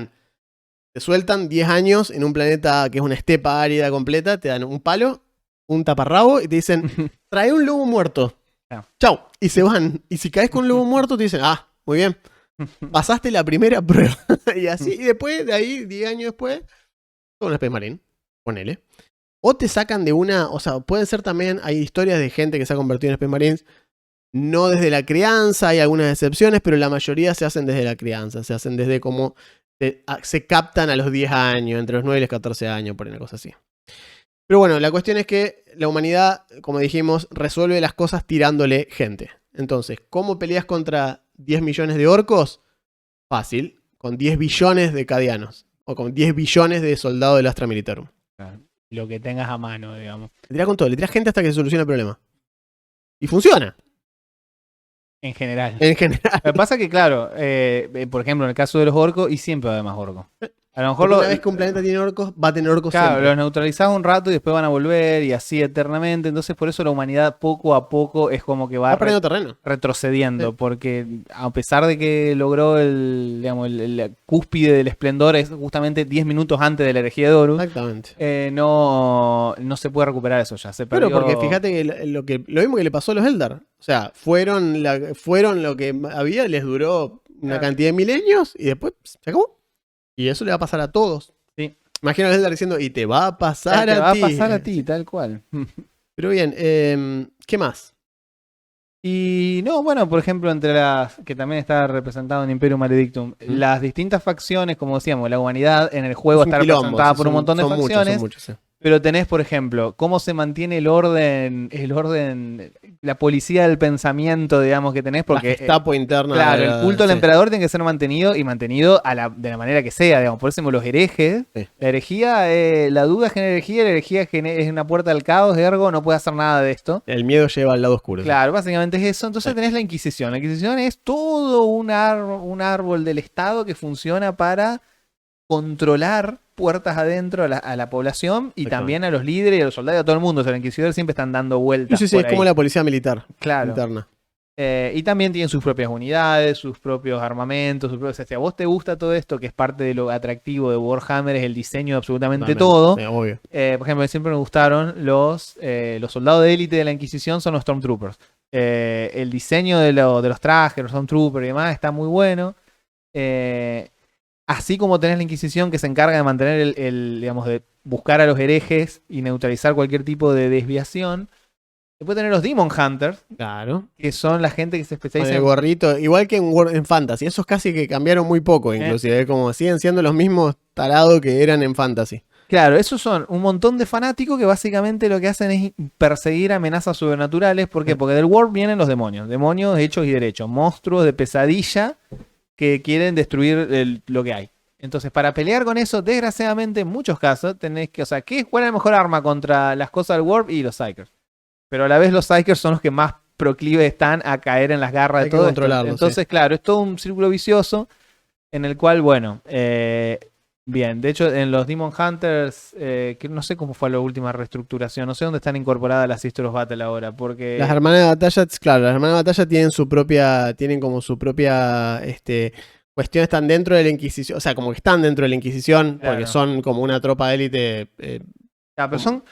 sueltan 10 años en un planeta que es una estepa árida completa, te dan un palo, un taparrabo y te dicen, trae un lobo muerto. Chau. Y se van. Y si caes con un lobo muerto te dicen, muy bien, pasaste la primera prueba. Y así, y después, de ahí, 10 años después, todo un Space Marine, ponele. O te sacan de o sea, pueden ser también, hay historias de gente que se ha convertido en Space Marines, no desde la crianza, hay algunas excepciones, pero la mayoría se hacen desde la crianza, se hacen desde como se captan a los 10 años, entre los 9 y los 14 años, por una cosa así. Pero bueno, la cuestión es que la humanidad, como dijimos, resuelve las cosas tirándole gente. Entonces, ¿cómo peleas contra 10 millones de orcos? Fácil, con 10 billones de cadianos, o con 10 billones de soldados del Astra Militarum. Lo que tengas a mano, digamos. Le tiras con todo, le tiras gente hasta que se solucione el problema. Y funciona. En general. En general. Lo que pasa es que, claro, por ejemplo, en el caso de los orcos, y siempre va a haber más orcos. A lo mejor una vez que un planeta tiene orcos, va a tener orcos claro, siempre. los neutralizás un rato y después van a volver y así eternamente. Entonces por eso la humanidad poco a poco es como que va perdiendo terreno. Retrocediendo. Porque a pesar de que logró la cúspide del esplendor es justamente 10 minutos antes de la herejía de Horus. Exactamente. No se puede recuperar eso ya. Se perdió. Pero porque fíjate que lo mismo que le pasó a los Eldar. O sea, fueron lo que había, les duró una cantidad de milenios y después se acabó. Y eso le va a pasar a todos. Sí. Imagino a Eldar diciendo, y te va a pasar a ti. Te va a pasar a ti, tal cual. Pero bien, ¿qué más? Y no, bueno, por ejemplo, entre las que también está representado en Imperium Maledictum, las distintas facciones, como decíamos, la humanidad en el juego está representada por un montón de facciones. Muchos, Pero tenés, por ejemplo, cómo se mantiene el orden, la policía del pensamiento, digamos, que tenés, porque... La Gestapo interna. Claro, el culto al emperador tiene que ser mantenido y mantenido de la manera que sea, digamos. Por eso los herejes, la herejía, la duda genera herejía, la herejía es una puerta al caos, ergo no puede hacer nada de esto. El miedo lleva al lado oscuro. Claro, básicamente es eso. Entonces tenés la Inquisición. La Inquisición es todo un árbol del Estado que funciona para controlar puertas adentro a la población y también a los líderes y a los soldados y a todo el mundo. O sea, los inquisidores siempre están dando vueltas. Sí, es como la policía militar interna. Y también tienen sus propias unidades, sus propios armamentos, si a vos te gusta todo esto, que es parte de lo atractivo de Warhammer, es el diseño de absolutamente todo. Obvio. Por ejemplo, siempre me gustaron los soldados de élite de la Inquisición, son los Stormtroopers. El diseño de los trajes, los Stormtroopers y demás está muy bueno. Así como tenés la Inquisición que se encarga de mantener digamos, de buscar a los herejes y neutralizar cualquier tipo de desviación. Después tenés los Demon Hunters. Claro. Que son la gente que se especializa en el gorrito. Igual que en Fantasy. Esos casi que cambiaron muy poco, inclusive. Como siguen siendo los mismos tarados que eran en Fantasy. Claro, esos son un montón de fanáticos que básicamente lo que hacen es perseguir amenazas sobrenaturales. ¿Por qué? Porque del Warp vienen los demonios. Demonios hechos y derechos. Monstruos de pesadilla que quieren destruir lo que hay. Entonces, para pelear con eso, desgraciadamente, en muchos casos, tenés que... O sea, ¿cuál es la mejor arma contra las cosas del Warp? Y los Psykers. Pero a la vez los Psykers son los que más proclives están a caer en las garras de todo esto. Entonces, claro, es todo un círculo vicioso en el cual, bueno... bien, de hecho, en los Demon Hunters, que no sé cómo fue la última reestructuración, no sé dónde están incorporadas las Sisters of Battle ahora, porque... Las hermanas de batalla, claro, las hermanas de batalla tienen como su propia cuestión, están dentro de la Inquisición, o sea, como que están dentro de la Inquisición, porque son como una tropa de élite. Pero son...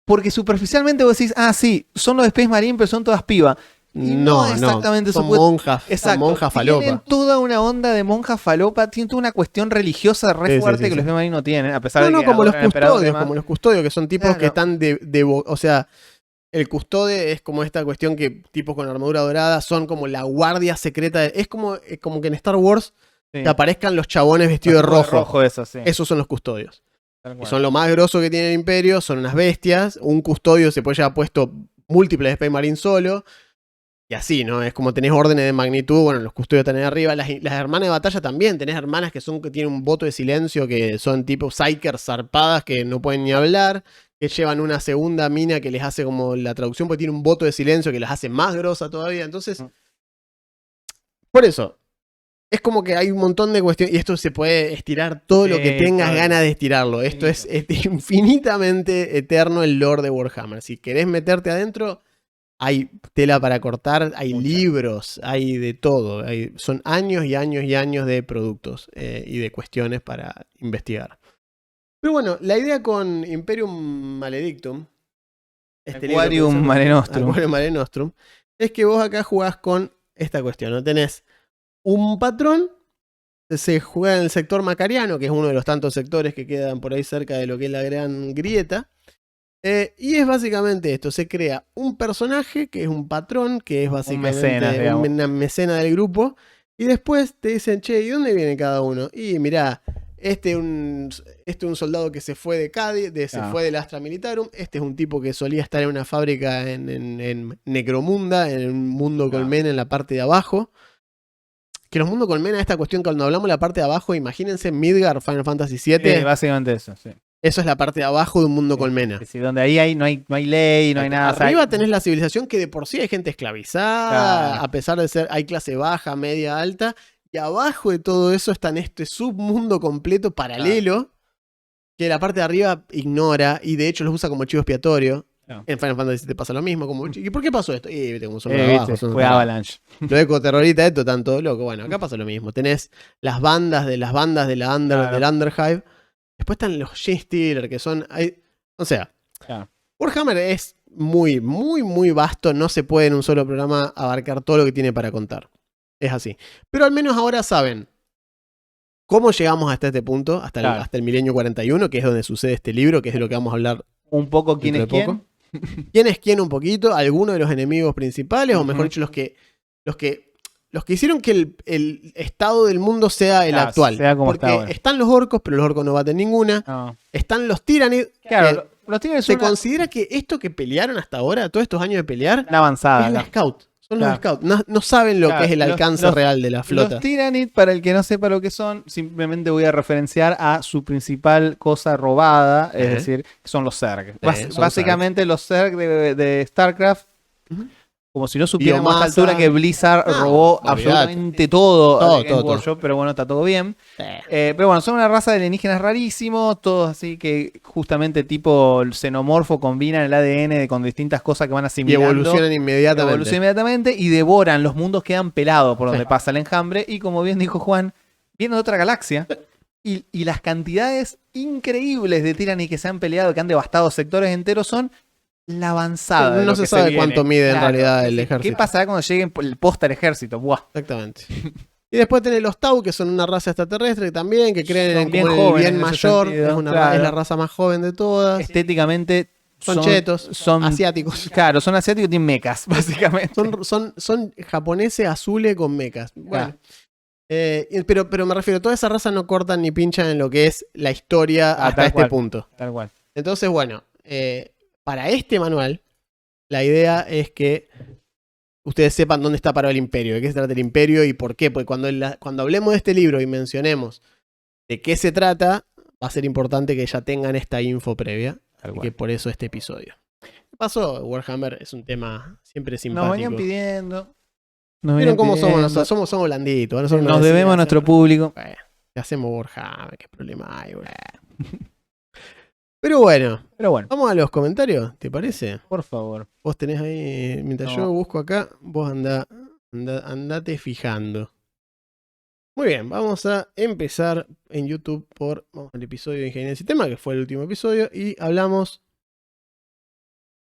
Porque superficialmente vos decís, sí, son los Space Marine, pero son todas pibas. No, exactamente son monjas, exacto, monjas falopa. Tienen toda una onda de monja falopa, tienen toda una cuestión religiosa re fuerte que los Space Marine no tienen, a pesar de que... como los custodios, que son tipos que están o sea, el custodio es como esta cuestión que tipos con armadura dorada son como la guardia secreta. Es como que en Star Wars te aparezcan los chabones vestidos de rojo. Esos son los custodios. Y son lo más grosso que tiene el Imperio, son unas bestias. Un custodio se puede llevar puesto múltiples Space Marine solo. Y así, ¿no? Es como tenés órdenes de magnitud. Bueno, los custodios están ahí arriba. Las hermanas de batalla también. Tenés hermanas que tienen un voto de silencio, que son tipo psykers zarpadas que no pueden ni hablar. Que llevan una segunda mina que les hace como la traducción, porque tiene un voto de silencio que las hace más grosa todavía. Entonces, por eso, es como que hay un montón de cuestiones. Y esto se puede estirar todo lo que tengas ganas de estirarlo. Esto es infinitamente eterno el lore de Warhammer. Si querés meterte adentro... Hay tela para cortar, hay libros, hay de todo. Son años y años y años de productos y de cuestiones para investigar. Pero bueno, la idea con Imperium Maledictum, Aquarium Mare Nostrum, es que vos acá jugás con esta cuestión. ¿No? Tenés un patrón, se juega en el sector macariano, que es uno de los tantos sectores que quedan por ahí cerca de lo que es la Gran Grieta. Y es básicamente esto, se crea un personaje que es un patrón, que es básicamente una mecena del grupo, y después te dicen, che, ¿y dónde viene cada uno? Y mirá, este es un soldado que se fue de Cádiz, se fue del Astra Militarum, este es un tipo que solía estar en una fábrica en Necromunda, en un mundo colmena en la parte de abajo. Que los mundos colmena, esta cuestión, cuando hablamos de la parte de abajo, imagínense Midgard, Final Fantasy VII. Sí, básicamente eso, sí. Eso es la parte de abajo de un mundo colmena. Sí, donde ahí no hay ley, no hay nada. Arriba tenés la civilización que de por sí hay gente esclavizada, a pesar de ser, hay clase baja, media, alta. Y abajo de todo eso está en este submundo completo paralelo que la parte de arriba ignora y de hecho los usa como chivo expiatorio. En Final Fantasy te pasa lo mismo. Como, ¿y por qué pasó esto? Y viste como son los de abajo. Fue Avalanche. Los ecoterroristas, esto están todo loco. Bueno, acá pasa lo mismo. Tenés las bandas de la del Underhive. Después están los G-Stealer, que son. O sea, Warhammer es muy, muy, muy vasto. No se puede en un solo programa abarcar todo lo que tiene para contar. Es así. Pero al menos ahora saben cómo llegamos hasta este punto, hasta el milenio 41, que es donde sucede este libro, que es de lo que vamos a hablar. Un poco quién es quién. ¿Quién es quién un poquito? Algunos de los enemigos principales, o mejor dicho, los que hicieron que el estado del mundo sea el actual. Sea como porque están los orcos, pero los orcos no baten ninguna. No. Están los Tyranids. Claro, los Tyranids se considera que esto que pelearon hasta ahora, todos estos años de pelear, la avanzada, es la Scout. Son los Scouts. No saben lo que es el alcance real de la flota. Los Tyranids, para el que no sepa lo que son, simplemente voy a referenciar a su principal cosa robada, es decir, son los Zerg. Básicamente los Zerg de StarCraft, como si no supieran más altura que Blizzard robó absolutamente todo Workshop, pero bueno, está todo bien. Pero bueno, son una raza de alienígenas rarísimos, todos así que justamente tipo xenomorfo combinan el ADN con distintas cosas que van asimilando. Y evolucionan inmediatamente. Y devoran, los mundos quedan pelados por donde pasa el enjambre. Y como bien dijo Juan, vienen de otra galaxia. Y las cantidades increíbles de Tyranny que se han peleado, que han devastado sectores enteros, son la avanzada. No se sabe cuánto mide en realidad el ejército. ¿Qué pasará cuando lleguen el post al ejército? Buah. Exactamente. Y después tenés los Tau, que son una raza extraterrestre también, que creen en el bien mayor. Es la raza más joven de todas. Estéticamente son chetos, son asiáticos. Claro, son asiáticos y tienen mecas, básicamente. Son japoneses azules con mecas. Bueno. Pero me refiero, toda esa raza no cortan ni pinchan en lo que es la historia hasta este punto. Tal cual. Entonces, bueno, para este manual, la idea es que ustedes sepan dónde está parado el imperio, de qué se trata el imperio y por qué. Porque cuando hablemos de este libro y mencionemos de qué se trata, va a ser importante que ya tengan esta info previa. Y que por eso este episodio. ¿Qué pasó? Warhammer es un tema siempre simpático. Nos venían pidiendo. ¿Vieron cómo somos nosotros? Somos blanditos. Nos debemos a nuestro público. ¿Qué hacemos Warhammer? ¿Qué problema hay? Pero bueno, vamos a los comentarios, ¿te parece? Por favor. Vos tenés ahí, mientras yo busco acá, vos andate fijando. Muy bien, vamos a empezar en YouTube por el episodio de Ingeniería del Sistema, que fue el último episodio, y hablamos.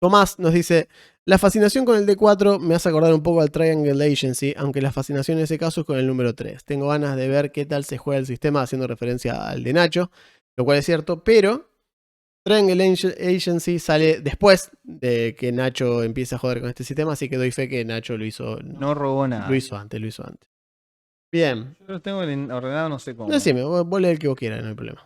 Tomás nos dice: la fascinación con el D4 me hace acordar un poco al Triangle Agency, aunque la fascinación en ese caso es con el número 3. Tengo ganas de ver qué tal se juega el sistema, haciendo referencia al de Nacho, lo cual es cierto, pero Triangle Agency sale después de que Nacho empiece a joder con este sistema, así que doy fe que Nacho lo hizo. No robó nada. Lo hizo antes. Bien. Yo lo tengo ordenado, no sé cómo. Decime, vos lees el que vos quieras, no hay problema.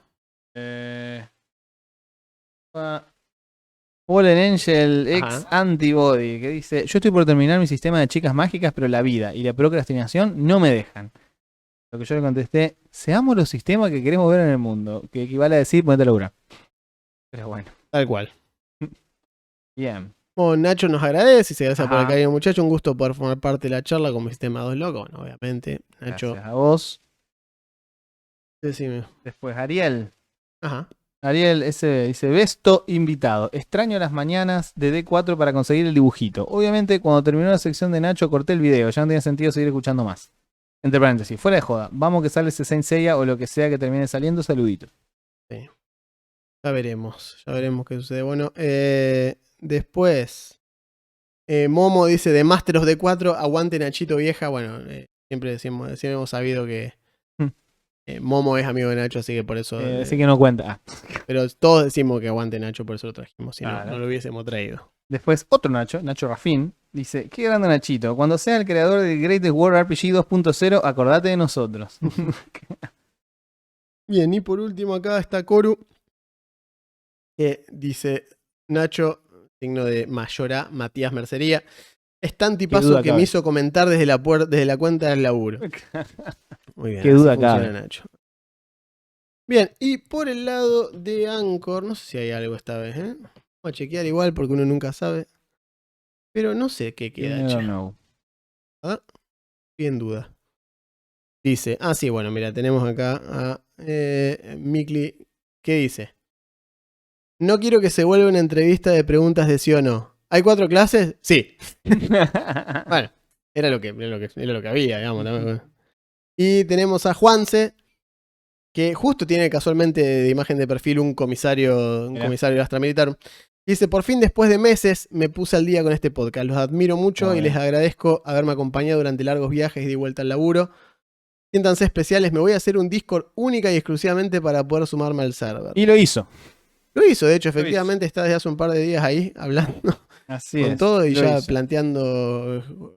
Fallen Angel X Antibody, que dice: yo estoy por terminar mi sistema de chicas mágicas, pero la vida y la procrastinación no me dejan. Lo que yo le contesté: seamos los sistemas que queremos ver en el mundo, que equivale a decir ponete a laburar. Pero bueno. Tal cual. Bien. Bueno, Nacho nos agradece y se agradece por el cariño, muchacho. Un gusto poder formar parte de la charla con mi sistema 2 loco. Bueno, obviamente, Nacho. Gracias a vos. Decime. Después, Ariel. Ariel dice: Besto invitado. Extraño las mañanas de D4 para conseguir el dibujito. Obviamente, cuando terminó la sección de Nacho, corté el video. Ya no tenía sentido seguir escuchando más. Entre paréntesis, fuera de joda. Vamos que sale ese Saint Seiya o lo que sea que termine saliendo. Saluditos. Sí. Ya veremos qué sucede. Bueno, después Momo dice: de Master of D4, aguante Nachito vieja. Bueno, siempre hemos sabido que Momo es amigo de Nacho, así que por eso. Así que no cuenta. Pero todos decimos que aguante Nacho, por eso lo trajimos. Si no lo hubiésemos traído. Después, otro Nacho Rafín, dice: qué grande Nachito. Cuando sea el creador del Greatest World RPG 2.0, acordate de nosotros. Bien, y por último acá está Koru, que dice: Nacho, signo de Mayora, Matías Mercería, es tan tipazo que me hizo comentar desde la cuenta del laburo. Muy bien, qué duda cabe. Nacho. Bien, y por el lado de Anchor, no sé si hay algo esta vez, Vamos a chequear igual porque uno nunca sabe. Pero no sé qué queda. No. Estoy en duda. Dice, sí, bueno, mira, tenemos acá a Mikli. ¿Qué dice? No quiero que se vuelva una entrevista de preguntas de sí o no. ¿Hay 4 clases? Sí. Bueno, era lo que había, digamos. Y tenemos a Juanse, que justo tiene casualmente de imagen de perfil un comisario de Astra Militar. Dice, por fin después de meses me puse al día con este podcast. Los admiro mucho y les agradezco haberme acompañado durante largos viajes y de vuelta al laburo. Siéntanse especiales, me voy a hacer un Discord única y exclusivamente para poder sumarme al server. Y lo hizo. Lo hizo, de hecho, efectivamente está desde hace un par de días ahí hablando con todo y ya planteando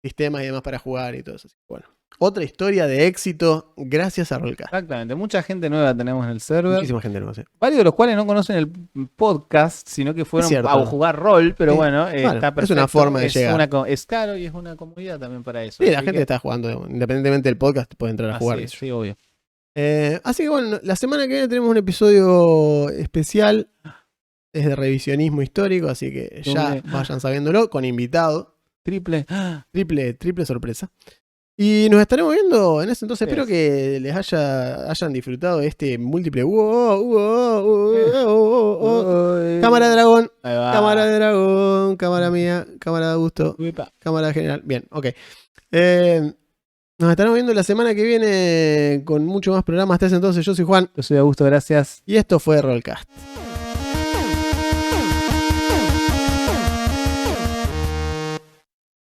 sistemas y demás para jugar y todo eso. Bueno, otra historia de éxito gracias a Rollcast. Exactamente, mucha gente nueva tenemos en el server. Muchísima gente nueva, sí. Varios de los cuales no conocen el podcast, sino que fueron a jugar rol, pero bueno, está perfecto. Es una forma de llegar. Es claro y es una comodidad también para eso. Sí, la gente está jugando, independientemente del podcast, puede entrar a jugar. Sí, obvio. Así que bueno, la semana que viene tenemos un episodio especial. Es de revisionismo histórico, así que ya vayan sabiéndolo, con invitado. Triple sorpresa. Y nos estaremos viendo en ese entonces. Espero que les hayan disfrutado de este múltiple. Cámara de dragón. Cámara de dragón. Cámara mía. Cámara de Augusto. Cámara general. Bien, ok. Nos estaremos viendo la semana que viene con mucho más programas. Hasta ese entonces, yo soy Juan. Yo soy Augusto, gracias. Y esto fue Rollcast.